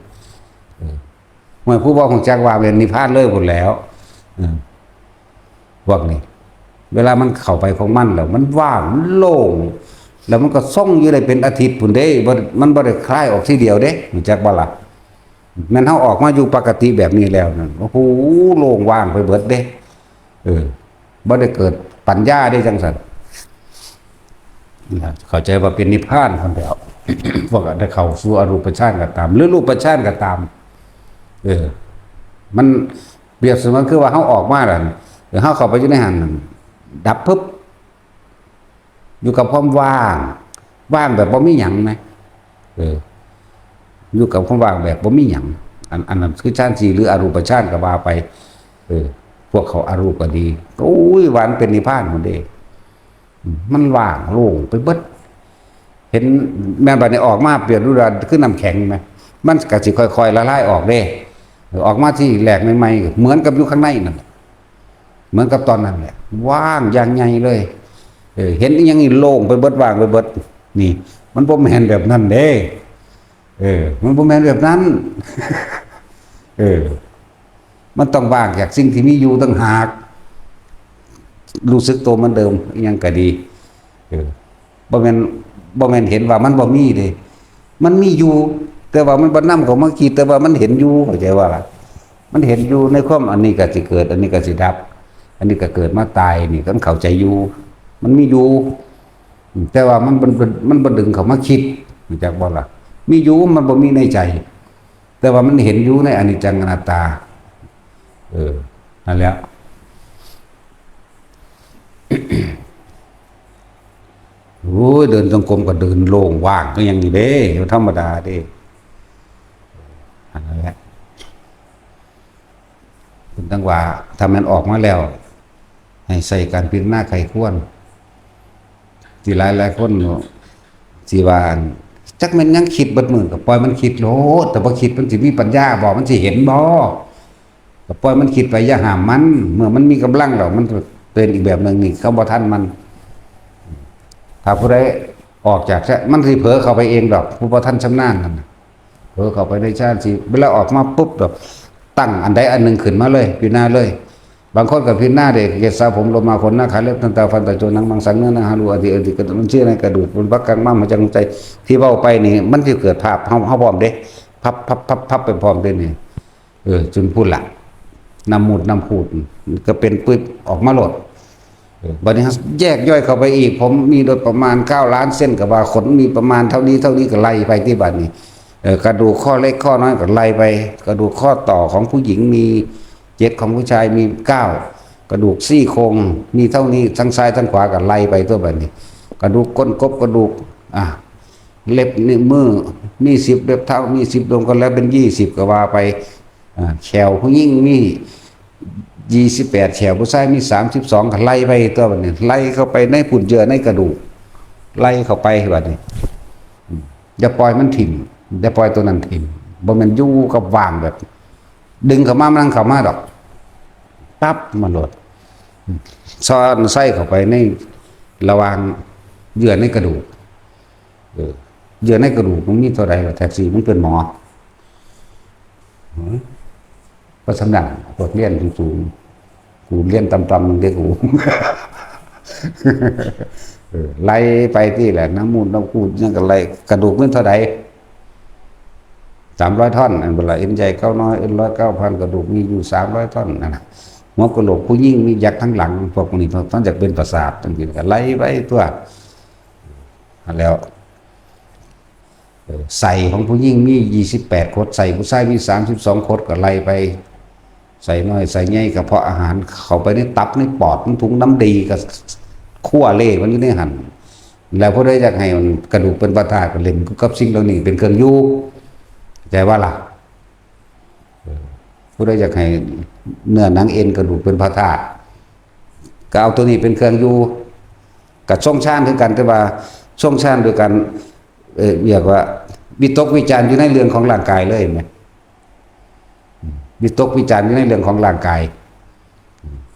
เมื่อผู้บอกของจักว่าเป็นนิพพานเลยหมดแล้วพวกนี้เวลามันเข้าไปของมันแล้วมันว่างมันโล่งแล้วมันก็ส่งอยู่ได้เป็นอาทิตย์พุ่นเด้มันบ่ได้คลายออกทีเดียวเด้รู้จักบ่ล่ะแม่นเฮาออกมาอยู่ปกติแบบนี้แล้วนั่นโอ้โหโล่งว่างไปเบิดเด้บ่ได้เกิดปัญญาได้จังซั่นเข้าใจว่าเป็นนิพพานคนเดียว พวกได้เข้าสู่อรูปฌานก็ตามหรือรูปฌานก็ตามมันเปรียบเสมือนคือว่าเฮาออกมาแล้วเฮาเข้าไปอยู่ในหันดับปึ๊บอยู่กับความว่างว่างแบบบ่มีหยังไหมอยู่กับความว่างแบบบ่มีหยังอันนั้นคือฌาน4หรืออรูปฌานก็ว่าไปพวกเขาอารูปก็ดีโอ้ยหวานเป็นนิพพานหมดเด้มันว่างโล่งไปเบิดเห็นแม่บัดนี้ออกมาเปลี่ยนรูปร่างคือน้ำแข็งไหมมันก็สิค่อยๆละลายออกเด้ออกมาที่แหลกใหม่ๆเหมือนกับอยู่ข้างในนั่นเหมือนกับตอนนั้นแหละว่างอย่างใหญ่เลยเห็นอย่างนี้โล่งไปเบิดว่างไปเบิดนี่มันบ่แม่นแบบนั้นเด้มันบ่แม่นแบบนั้นมันต้องว่างจากสิ่งที่มีอยู่ต่างหากรู้สึกตัวมันเดิมยังก็ดีบ่แม่นเห็นว่ามันบ่มีเด้มันมีอยู่แต่ว่ามันบ่นำเข้ามาคิดแต่ว่ามันเห็นอยู่เข้าใจว่าล่ะมันเห็นอยู่ในความอันนี้ก็สิเกิดอันนี้ก็สิดับอันนี้ก็เกิดมาตายนี่ก็เข้าใจอยู่มันมีอยู่แต่ว่ามันบ่ดึงเข้ามาคิดรู้จักบ่ล่ะมีอยู่มันบ่มีในใจแต่ว่ามันเห็นอยู่ในอนิจจังอนัตตานั่นแหละโอ้ยเดินจงกรมก็เดินโล่งว่างก็ยังดีเด้ธรรมดาเด้นั่นแหละคุณตั้งว่าถ้ามันออกมาแล้วให้ใส่การพิจารณาไขควรที่หลายคนสิว่าจักมันยังคิดเบิดมื้อก็ปล่อยมันคิดโลดแต่บ่คิดมันสิมีปัญญาบ่มันสิเห็นบ่ก็ปล่อยมันคิดไปอย่าห้ามมันเมื่อมันมีกำลังแล้วมันเป็นอีกแบบนึงนี่เขาบ่ทันมันถ้าผู้ใดออกจากมันสิเผลอเข้าไปเองดอกผู้บ่ทันชำนาญนั่นเผลอเข้าไปในฌานสิเวลาออกมาปุ๊บดอกตั้งอันใดอันหนึ่งขึ้นมาเลยพิจารณาเลยบางคนก็พิจารณาเด็กเกศสาวผมลงมาขนหน้าขาเล็บตั้งแต่ฟันตะโจนังมังสังเนื้อหนังฮารูอดีกระดูกมันเชื่อในกระดูกบนพักกลางม้ามหัวใจใจที่เว้าไปนี่มันสิเกิดภาพเฮาพร้อมเด้พับไปพร้อมเด้นี่จนพูดละน้ำพูดก็เป็นปึ๊บออกมาโลดบัดนี้แยกย่อยเข้าไปอีกผมมีโดยประมาณ9ล้านเส้นกับว่าขนมีประมาณเท่านี้ก็ไล่ไปที่บัดนี้กระดูกข้อเล็กข้อน้อยก็ไล่ไปกระดูกข้อต่อของผู้หญิงมี7ของผู้ชายมี9กระดูกซี่โครงมีเท่านี้ทั้งซ้ายทั้งขวาก็ไล่ไปตัวบัดนี้กระดูกก้นกบกระดูกเล็บนิ้วมือมี10เล็บเท้ามี10รวมกันแล้วเป็น20ก็ว่าไปแขวผู้หญิงมี28แฉวผู้ชายมี32ก็ไล่ไปตัวบัดนี้ไล่เข้าไปในปุ่นเยื่อในกระดูกไล่เข้าไปบัดนี้อย่าปล่อยมันถิ่มอย่าปล่อยตัวนั้นถิ่มบ่แม่นอยู่กับว่างแบบดึงเข้ามามันเข้ามาดอกปั๊บมันโหลดซ้อนไส้เข้าไปในระหว่างเยื่อในกระดูกเยื่อในกระดูกมันมีเท่าใดล่ะแท็กซี่มันเป็นหมอก็สำนักพวกเรียนสูงๆกูเรียนต่ำๆมึงเด็กกู ไล่ไปที่แหละน้ำมูลน้ำคูดยังกับไล่กระดูกมันเท่าไหร่300 ท่อนอันเวลาเอ็นใหญ่9น้อยเอ็น109,000กระดูกมีอยู่300 ท่อนนั่นน่ะหัวกะโหลกผู้ยิ่งมียักษ์ทั้งหลังพวกนี้ต้องจากเป็นประสาททั้งนี้ก็ไล่ไปตัวแล้วใส่ของผู้ยิ่งมี28 คดใส่ผู้ชายมี32 คดก็ไล่ไปใส่น้อยใส่ใหญ่กระเพาะอาหารเข้าไปในตับในปอดถุงน้ำดีกับขั้วเล่มันอยู่ในหั่นแล้วผู้ใดอยากให้มันกระดูกเป็นประธาตุก็เล่นกับสิ่งเหล่านี้เป็นเครื่องอยู่ใจว่าล่ะผู้ใดอยากให้เนื้อหนังเอ็นกระดูกเป็นพระธาตุก็เอาตัวนี้เป็นเครื่องอยู่กับช่องชาญคือกันแต่ว่าช่องชาญโดยการเรียกว่าวิตกวิจารณ์อยู่ในเรื่องของร่างกายเลยไหมวิตกวิจารณ์อยู่ในเรื่องของร่างกาย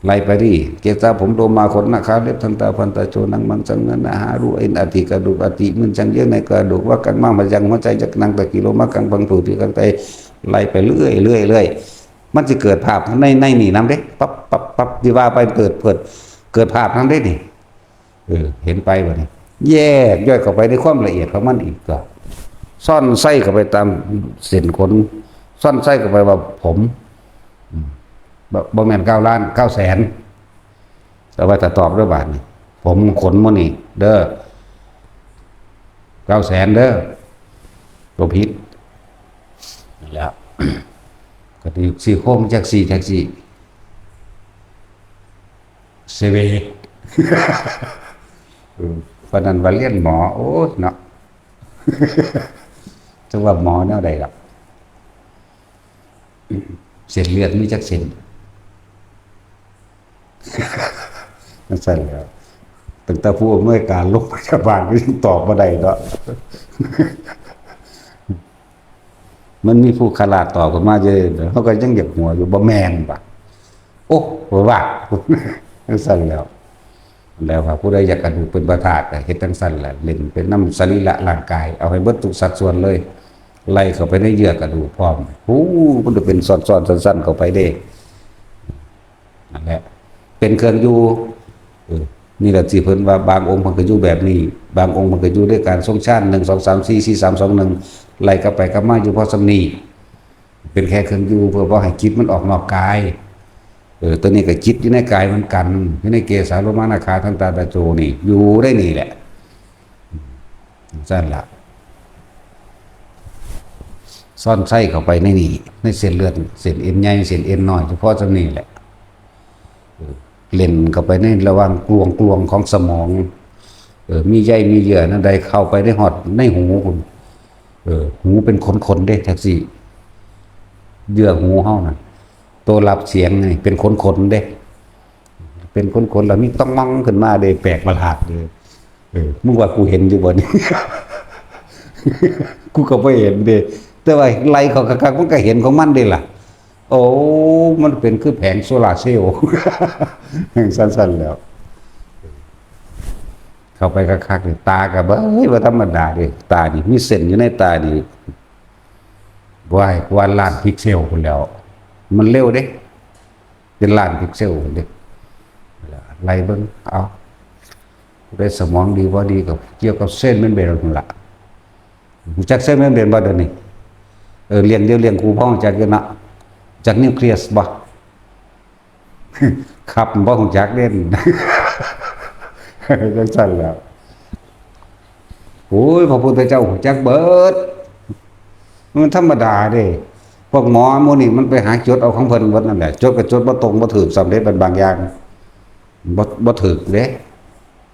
ไล่ไปดิเกศาผมโดมาขนนาคาเล็บทันตาพันตาโจนังมังสังเงินอาหารุเอ็นอติกระดูกอติมันจังเยอะในกระดูกว่ากังมั่งมาจังหัวใจจักนังตะกิโลมากังบังถูที่กังไตไล่ไปเรื่อยเรื่อยเรื่อยมันจะเกิดภาพในนี่น้ำเด้ปั๊บปั๊บปั๊บที่ว่าไปเกิดภาพนั้นได้ดิเห็นไปวะนี่แยกย่อยเข้าไปในความละเอียดของมันอีกก็ซ่อนไส้เข้าไปตามเส้นขนซ่อนไส้เข้าไปว่าผมบ่แม่น9 ล้าน 9 แสนแต่ว่าจะตอบด้วยบาทนี่ผมขนมันนี่เด้อ9 แสนเด้อตัวพิษแล้ว ก็ดีสี่โค้งแท็กซี่เซเวเพราะนั้นว่าเรียนหมอโอ้เนาะจังว่าหมอแนวใดล่ะเส้นเลือดมีจักเส้นนั่นใช่แล้วตั้งแต่ผู้อำนวยการโรงพยาบาลก็ยังตอบมาได้เนาะมันมีผู้ขลาดตอบกันมาเยอะเขาก็ยังเหยียบหัวอยู่บ่แมนปะโอ้ว่านั่นใช่แล้วครับผู้ใดอยากกระดูกเป็นประธาตเฮ็ดทั้งสั้นแหละเล่นเป็นน้ำสรีระร่างกายเอาให้เบิดทุกสัดส่วนเลยไล่เข้าไปในเยื่อกระดูกพร้อมมันจะเป็นซ้อนๆสั้นๆเข้าไปได้นั่นแหละเป็นเครื่องอยู่นี่แหละที่เพิ่นว่าบางองค์มันก็อยู่แบบนี้บางองค์มันก็อยู่ด้วยการทรงชาติ1 2 3 4 4 3 2 1ไล่กลับไปกลับมาอยู่พอสำนีเป็นแค่เครื่องอยู่เพื่อบ่ให้จิตมันออกนอกกายตัวนี้ก็จิตอยู่ในกายเหมือนกันอยู่ในเกสาโลมานาคาทันตาตะโจนี่อยู่ได้นี่แหละสั้นละซ่อนไส้เข้าไปในนี่ในเส้นเลือดเส้นเอ็นใหญ่เส้นเอ็นน้อยเฉพาะตรงนี้แหละเล่นเข้าไปในระหว่างกลวงของสมองมีใยมีเยื่อนั่นใดเข้าไปได้หอดในหูคุณหูเป็นขนๆเด้แท็กซี่เยื่อหูเฮานั่นตัวรับเสียงไงเป็นขนเด้เป็นขนแล้วมีต้องมั่งขึ้นมาเด้แปลกประหลาดเลยมึงว่ากูเห็นอยู่บ่นี่ กูก็บ่เห็นเด้แต่ว่าไล่เขาคักๆมันก็เห็นของมันเด้ล่ะโอ้มันเป็นคือแผงโซลาร์เซลล์ สั้นๆแล้วเข้าไปคักๆนี่ตาก็บ่ว่าธรรมดาเด้ตานี่มีเส้นอยู่ในตานี่ว่าล้านพิกเซลพุ่นแล้วมันเร็วเด้เป็นล้านพิกเซลเด้ไล่เบิ่งเอาได้สมองดีบ่ดีกับเกี่ยวกับเส้นเมมเบรนนั่นล่ะรู้จักเส้นเมมเบรนบ่เดี๋ยวนี้เรียนเดียวเรียนครูพ่อจักอยู่นะจักนิวเคลียสบ่ ครับบ่ฮู้จักเล่น จังซั่นแล้วโอ้ยพระพุทธเจ้าฮู้จักเบิดมันธรรมดาเด้พวกหมอหมู่นี่มันไปหาจดเอาของเพิ่นเบิดนั่นแหละจดก็จดบ่ตรงบ่ถูกสำเร็จเป็นบางอย่างบ่ถูกเด้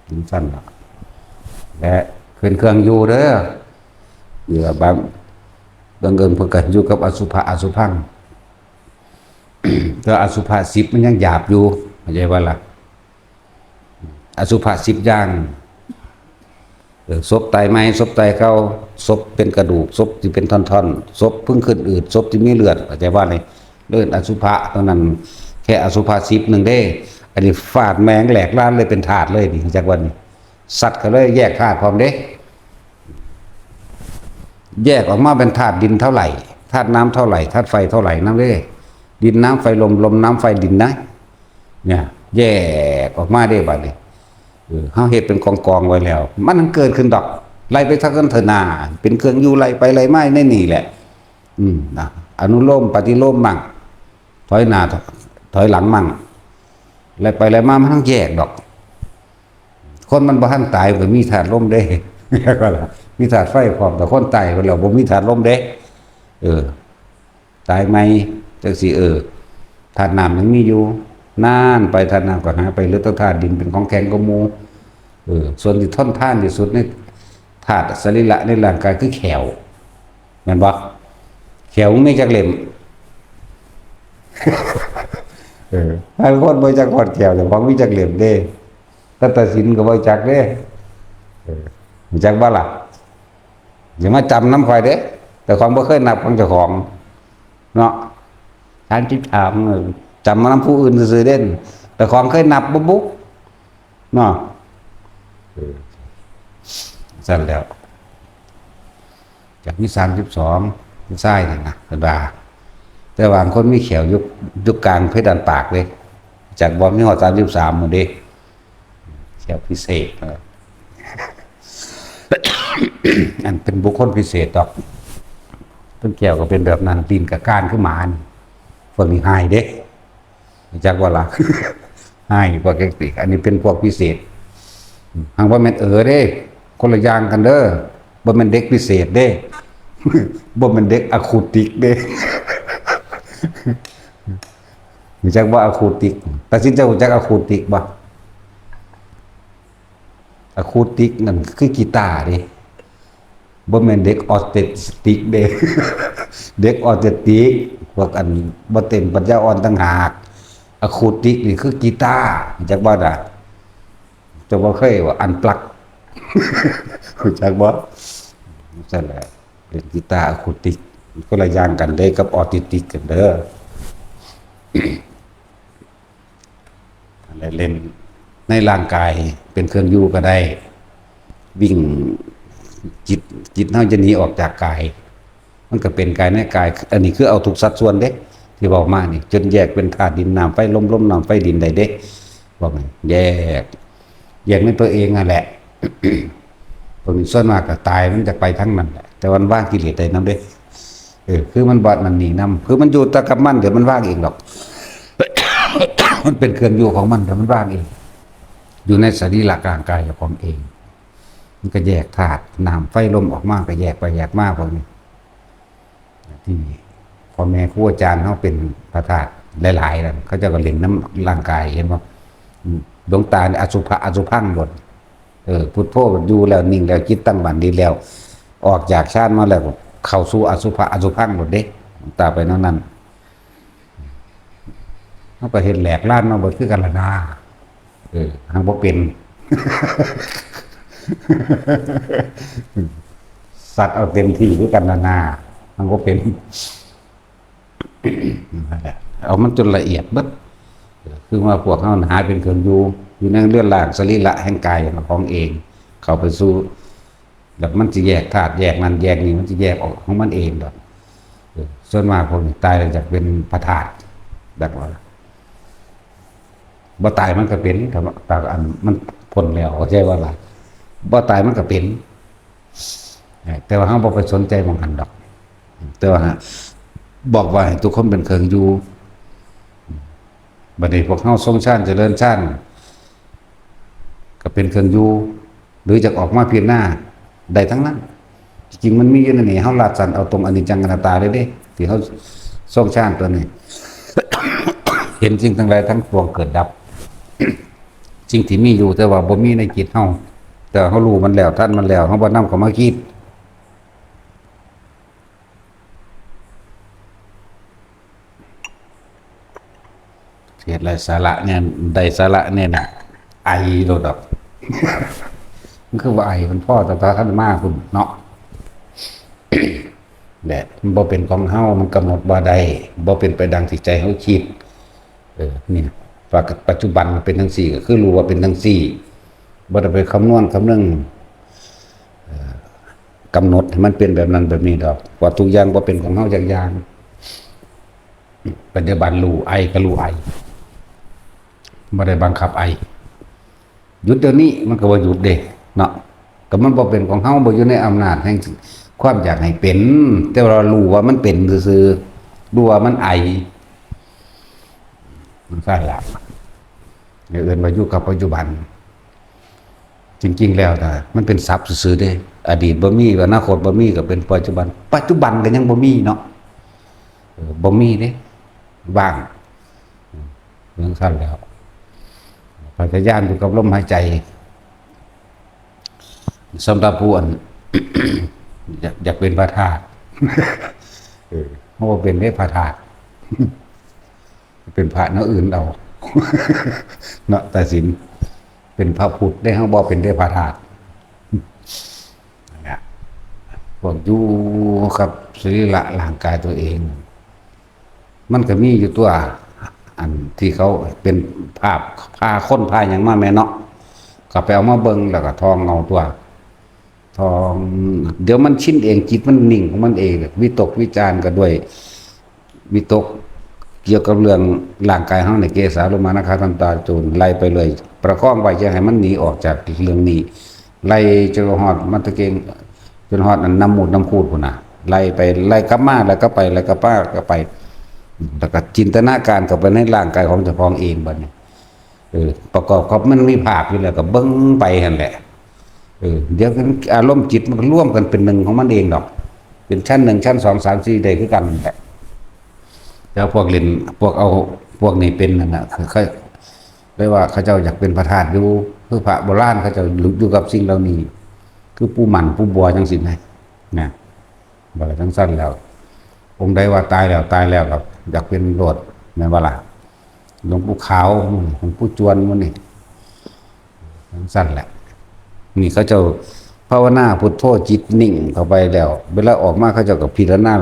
จังซั่นล่ะและขึ้นเครื่องอยู่เด้ออยู่บางเอิญเพิ่นก็อยู่กับอสุภะอสุภัง แต่อสุภะ10มันยังหยาบอยู่เข้าใจว่าล่ะอสุภะ10อย่างศพตายไหมศพตายเก่าศพเป็นกระดูกศพที่เป็นท่อนๆศพเพิ่งขึ้นอืดศพที่มีเลือดเข้าใจว่าไงเรื่องอสุภะเท่านั้นแค่อสุภะ10นึงเด้อันนี้ฟาดแมงแหลกล้านเลยเป็นถาดเลยนี่จากวันนี้สัตว์ก็เลยแยกธาตุพร้อมเด้แยกออกมาเป็นธาตุดินเท่าไหร่ธาตุน้ำเท่าไหร่ธาตุไฟเท่าไหร่นั่นเด้ดินน้ำไฟลมน้ำไฟดินนะเนี่ยแยกออกมาได้บัดนี้เฮาเฮ็ดเป็นกองไว้แล้วมันเกิดขึ้นดอกไล่ไปทักกันเถอะนาเป็นเครื่องอยู่ไล่ไปไล่มาในนี่แหละนะอนุโลมปฏิโลมมั่งถอยหน้าถอยหลังมั่งไล่ไปไล่มามันต้องแยกดอกคนมันบ่ทันตายก็มีธาตุลมเด้ ก็ล่ะมีธาตุไฟพร้อมแต่คนตายก็แล้วบ่มีธาตุลมเด้ตายไหมจังสิธาตุน้ำยังมีอยู่นานไปธาตุน้ำก็หายไปเหลือแต่ธาตุดินเป็นของแข็งก็มูส่วนที่ทนทานที่สุดในธาตุสรีระในร่างกายคือแขวแม่นบ่แขวมีจักเล่ม ให้คนบ่จักฮอดแขวแต่ของมีจักเล่มเด้ตัดสินก็บ่จักเด้รู้จักบ่ล่ะอย่ามาจำน้ำข่อยเด้แต่ของบ่เคยนับของเจ้าของเนาะถามจิตถามจำมาน้ำผู้อื่นซื่อๆเด่น แต่ของเคยนับบุ๊บเนาะสั่นแล้วจากมี32ไส้นี่นะเป็นว่าแต่ว่าคนมีเขียวยุคกลางเพดานปากเลยจากบอลมีหอด33หมดเด้เขียวพิเศษอันเป็นบุคคลพิเศษดอกต้นแก้วก็เป็นแบบนั้นตีนกับก้านขึ้นมานี่พวกนี้หายเด้จากว่าละหายพวกเอกอันนี้เป็นพวกพิเศษหางว่าแม่นเด้คนละอย่างกันเด้อบ่แม่นเด็กพิเศษเด้บ่แม่นเด็กอะคูติกเด้รู้จักว่าอะคูติกตัดสินใจรู้จักอะคูติกบ่อะคูติกนั่นคือกีตาร์เด้บ่แม่นเด็กออทิสติกเด้เด็กออทิสติกพวกอันบ่เต็มปัญญาอ่อนต่างหากอะคูติกนี่คือกีตาร์รู้จักบ่ล่ะจะบ่เคยว่าอันปลักรู้จักบ่นั่นแหละเล่นกีตาร์อะคูติกคนละอย่างกันเด้กับออทิสติกกันเด้อเล่นในร่างกายเป็นเครื่องอยู่ก็ได้วิ่งจิตเฮาจะหนีออกจากกายมันก็เป็นกายในกายอันนี้คือเอาทุกสัดส่วนเด้ที่บอกมานี่จนแยกเป็นธาตุดินน้ำไฟลมน้ำไฟดินได้เด้บอกไงแยกในตัวเองนั่นแหละพวกนี้ส่วนมากก็ตายมันจะไปทั้งนั้นแหละแต่วันว่างกิเลสได้นำเด้คือมันบอดมันหนีนำคือมันอยู่ตะกับมันเดี๋ยวมันว่างเองหรอก มันเป็นเครื่องอยู่ของมันแต่มันว่างเองอยู่ในสรีระร่างกายของเองมันก็แยกธาตุน้ำไฟลมออกมาก็แยกไปแยกมาพวกนี้ที่พ่อแม่ครูอาจารย์เขาเป็นพระธาตุหลายๆนั่นเขาจะก็เล่นน้ำร่างกายเห็นบ่ดวงตาอสุภะอสุพังหมดพุทโธอยู่แล้วนิ่งแล้วจิตตั้งมั่นดีแล้วออกจากชาติมาแล้วเข้าสู่อสุภะอสุพังหมดเด้ตาไปนั้นเขาก็เห็นแหลกล้านมาบดคือกันละนาทางบ่เป็น สัตว์เอาเต็มที่ด้วยกันละนาทางบ่เป็น เอามันจนละเอียดเบิดคือว่าพวกเขาหาเป็นเครื่องอยู่ในเรื่องล่างสรีระแห่งกายของเอง เข้าไปสู่แบบมันจะแยกธาตุแยกนั้นแยกนี้มันจะแยกออกของมันเองดอกส่วนมากคนตายจากเป็นพระธาตุแบบว่าบ่ตายมันก็เป็นแต่อันมันพ้นแล้วใช่ว่าล่ะบ่ตายมันก็เป็นแต่ว่าเฮาบ่ไปสนใจมองหันดอกแต่ว่าบอกว่าให้ทุกคนเป็นเครื่องอยู่บัดนี้พวกเฮาทรงชาติเจริญชาติก็เป็นเครื่องอยู่หรือจะออกมาเพียงหน้าได้ทั้งนั้นจริงๆมันมีอยู่ในนี้เฮาลาดสันเอาตรงอนิจจังอนัตตาเลยเด้ที่เฮาทรงชาติตัวนี้ เห็นสิ่งทั้งหลายทั้งปวงเกิดดับสิ่งที่มีอยู่แต่ว่าบ่มีในจิตเฮาแต่เฮารู้มันแล้วท่านมันแล้วเฮาบ่นำเข้ามาคิดเฮ็ดไรสาระเนี่ยได้สาระเนี่ยน่ะไอโลดดอก มันคือว่าไอมันพ่อแต่ท่านมาคุณเนาะ แหละมันบ่เป็นของเฮามันกำหนดบ่ได้บ่เป็นไปดังที่ใจเฮาคิดนี่ปัจจุบันมันเป็นจังซี่ก็คือรู้ว่าเป็นจังซี่บ่ได้ไปคำนวณคำนึงกำหนดให้มันเป็นแบบนั้นแบบนี้ดอกว่าทุกอย่างบ่เป็นของเฮาจักอย่างปัจจุบันรู้ไอก็รู้ไอบ่ได้บังคับไอหยุดเดี๋ยวนี้มันก็บ่หยุดเด้เนาะก็มันบ่เป็นของเฮาบ่อยู่ในอำนาจแห่งความอยากให้เป็นแต่เรารู้ว่ามันเป็นซื่อๆรู้ว่ามันไอมันใช่ละอย่างอื่นมาอยู่กับปัจจุบันจริงๆแล้วแต่มันเป็นทรัพย์ซื่อๆเด้อดีตบ่มีอนาคตบ่มีก็เป็นปัจจุบันก็ยังบ่มีเนาะบ่มีเด้ว่างเรื่องสั้นแล้วพยายามอยู่กับลมหายใจสำหรับผู้อัน อยากเป็นพระธาตุเพราะว่าเป็นได้พระธาตุเป็นพระเนื้ออื่นเอา เนาะแต่สินเป็นพระพุทธได้ห้างบ่เป็นได้พระธาตุเนี่ยพวกอยู่กับสรีระร่างกายตัวเองมันก็มีอยู่ตัว อันที่เขาเป็นภาพพาคนพาอย่างมาแม่เนาะก็ไปเอามาเบิ่งแล้วก็ทองเอาตัวทองเดี๋ยวมันชินเองจิตมันนิ่งของมันเองวิตกวิจารณ์ก็ด้วยวิตกเกี่ยวกับเรื่องร่างกายเฮาในเกสาโลมานะคาทันตาโจรไล่ไปเลย ประคองไว้จะให้มันหนีออกจากเรื่องนี้ไล่จนฮอดมันตะเกงจนฮอดอันน้ำมูดน้ำคูดพุ่นน่ะไล่ไปไล่กลับมาแล้วก็ไปแล้วก็ป้าก็ไปแล้วก็จินตนาการเข้าไปในร่างกายของเจ้าของเองบัดนี้ประกอบกับมันมีภาพอยู่แล้วก็เบิ่งไปหั่นแหละเดี๋ยวอารมณ์จิตมันก็ร่วมกันเป็นหนึ่งของมันเองดอกเป็นชั้น1ชั้น2 3 4ได้คือกันแหละแล้วพวกเล่นพวกเอาพวกนี้เป็นนั่นน่ะคือเรียกว่าเขาเจ้าอยากเป็นพระธาตุอยู่คือพระโบราณเขาเจ้าอยู่กับสิ่งเหล่านี้คือปู่หมั่นปู่บัวจังซี่นะบ่ได้ทั้งสั้นแล้วองค์ใดว่าตายแล้วครับอยากเป็นโลดแม่นบ่ล่ะหลวงปู่ขาวหลวงปู่จวนมื้อนี้ทั้งสั้นแหละนี่เขาเจ้าภาวนาพุทโธจิตนิ่งเข้าไปแล้วเวลาออกมาเขาเจ้าก็พิจารณา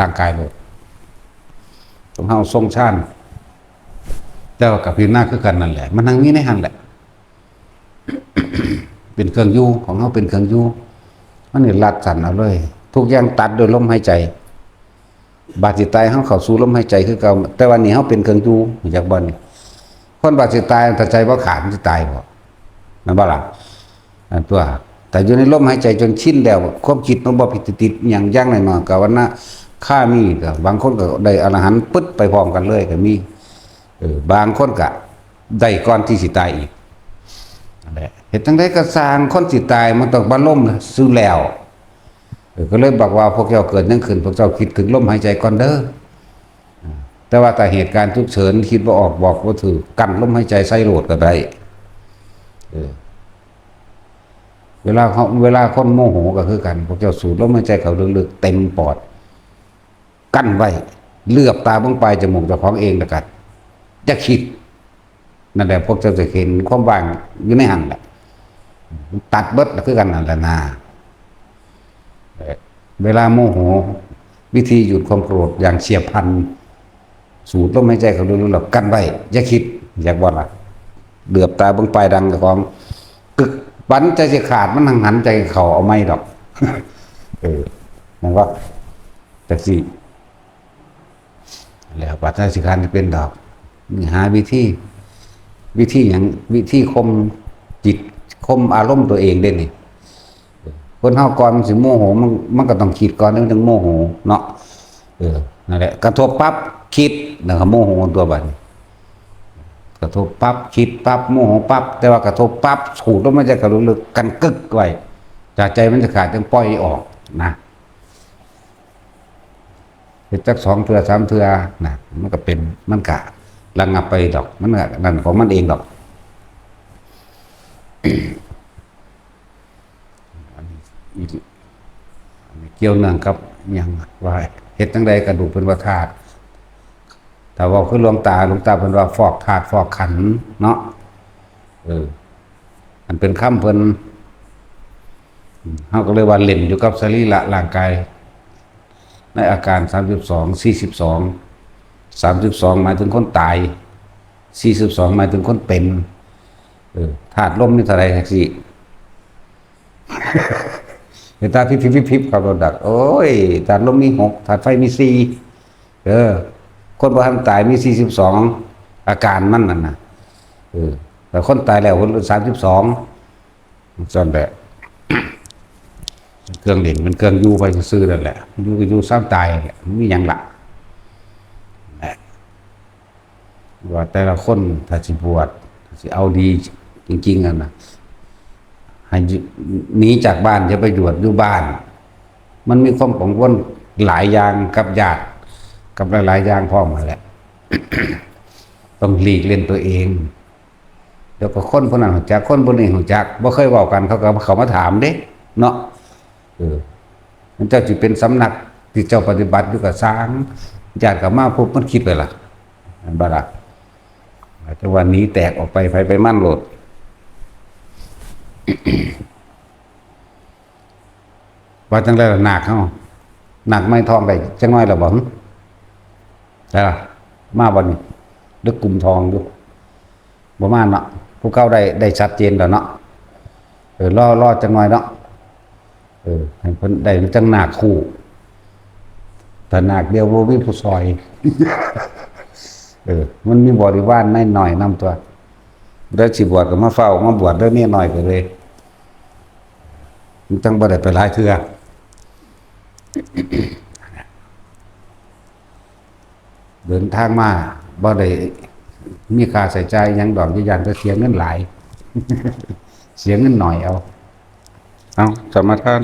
ร่างกายเลยต้องเฮาทรงฌานแต่ว่ากับพิจารณาคือกันนั่นแหละมันทั้งนี้ในหันแหละ เป็นเครื่องอยู่ของเฮาเป็นเครื่องอยู่มันนี่ลัดสั่นเอาเลยทุกอย่างตัดโดยลมหายใจบาดสิตายเฮาเข้าสู่ลมหายใจคือเก่าแต่วันนี้เฮาเป็นเครื่องอยู่จากบ่นี่คนบาดสิตายถ้าใจบ่ขาดมันสิตายบ่นั่นบ่ล่ะอันตัวแต่อยู่ในลมหายใจจนชินแล้วความคิดมันบ่ผิดติดอย่างย่างหน่อยๆก็วันน่ะค่ามีก็บางคนก็ได้อรหันต์ปึ๊ดไปพร้อมกันเลยก็มีบางคนก็ได้ก่อนที่สิตายอีกนั่นแหละเฮ็ดจังได๋ก็สร้างคนสิตายมันต้องบ่ล้มซื่อแล้วก็เลยบอกว่าพวกเจ้าเกิดยังขึ้นพวกเจ้าคิดถึงลมหายใจก่อนเด้อแต่ว่าแต่เหตุการณ์ฉุกเฉินคิดบ่ออกบอกบ่ถูกกั้นลมหายใจใส่โหลดก็ได้เวลาคนโมโหก็คือกันพวกเจ้าสูดลมหายใจเข้าลึกๆเต็มปอดกั้นไว้เลือบตาเบิ่งปลายจมูกเจ้าของเองแล้วกันจะคิดนั่นแหละพวกเจ้าจะเห็นความว่างอยู่ในหันแหละตัดเบิดคือกันนั่นแหละนะเวลาโมโหวิธีหยุดความโกรธอย่างเฉียบพลันสูดลมหายใจเข้าลึกๆแล้วกั้นไว้อย่าคิดอยากบ่ล่ะเลือบตาเบิ่งปลายดังเจ้าของกึกปันใจจะขาดมันหันใจเขาเอาไม่ดอกนั่นว่าแต่สิแล้วปัจจัยสิการจะเป็นดอกหาวิธีอย่างวิธีคมจิตคมอารมณ์ตัวเองได้นี่คนเฮาก่อนมันสิโมโหมันก็ต้องคิดก่อนแล้วถึงโมโหเนาะนั่นแหละกระทบปั๊บคิดแล้วก็โมโหตัวบัดกระทบปั๊บคิดปั๊บโมโหปั๊บแต่ว่ากระทบปั๊บสูดแล้วมันจะกระลุกลึกกันกึกไว้จากใจมันจะขาดจึงปล่อยออกนะเฮ็ดจัก2 เทื่อ 3 เทื่อนะมันก็เป็นมันก็ระงับไปดอกมันก็นั่นของมันเองดอกอันนี้เกี่ยวเนื่องกับหยังว่าเฮ็ดจังใดกระดูกเป็นว่าธาตุถ้าว่าคือหลวงตาเพิ่นว่าฟอกธาตุฟอกขันธ์เนาะอันเป็นคำเพิ่นเฮาก็เลยว่าเล่นอยู่กับสรีระร่างกายในอาการ32 42หมายถึงคนตาย42หมายถึงคนเป็นธาตุลมนี่เท่าไหร่จังซี่เห็นตาพิบๆๆครับเราดักโอ้ยธาตุลมมี6ธาตุไฟมี4คนบ่ทันตายมี42อาการมันนั่นน่ะแต่คนตายแล้วคน32จนแบบเครื่องเล่นมันเครื่องอยู่ไปซื่อๆนั่นแหละอยู่ซ้ำตายแหละมีหยังล่ะว่าแต่ละคนถ้าสิบวชสิเอาดีจริงๆนะให้หนีจากบ้านจะไปบวชอยู่บ้านมันมีความกังวลหลายอย่างกับญาติกับหลายๆอย่างพร้อมมาแหละ ต้องหลีกเล่นตัวเองเดี๋ยวก็คนพวกนั้นรู้จักคนพวกนี้รู้จักบ่เคยเว้ากันเขามาถามเด้เนาะมันเจ้าสิเป็นสำนักที่เจ้าปฏิบัติอยู่กับสร้างญาติก็มาพบมันคิดเลยล่ะบ่ล่ะแต่วันนี้แตกออกไปไปมั่นโหลด ว่าจังไรล่ะหนักเฮาหนักไม่ท้องได้จังน้อยล่ะบ่ได้ล่ะมาบ่นี่ หรือกลุ่มทองดูประมาณเนาะผู้เก่าได้ชัดเจนแล้วเนาะรอจังหน่อยเนาะให้เพิ่นได้จังหนักคู่แต่หนักเดียวบ่มีผู้ซอย มันมีบริวารหน่อยนำตัวเด้อสิบวชก็มาเฝ้ามาบวชเด้อนี่หน่อยก็เลยมันจังบ่ได้ไปหลายเทื่อ เดินทางมาบ่ได้มีค่าใช้จ่ายหยังดอกยันจะเสียเงินหลาย เสียเงินหน่อยเอาสมทาน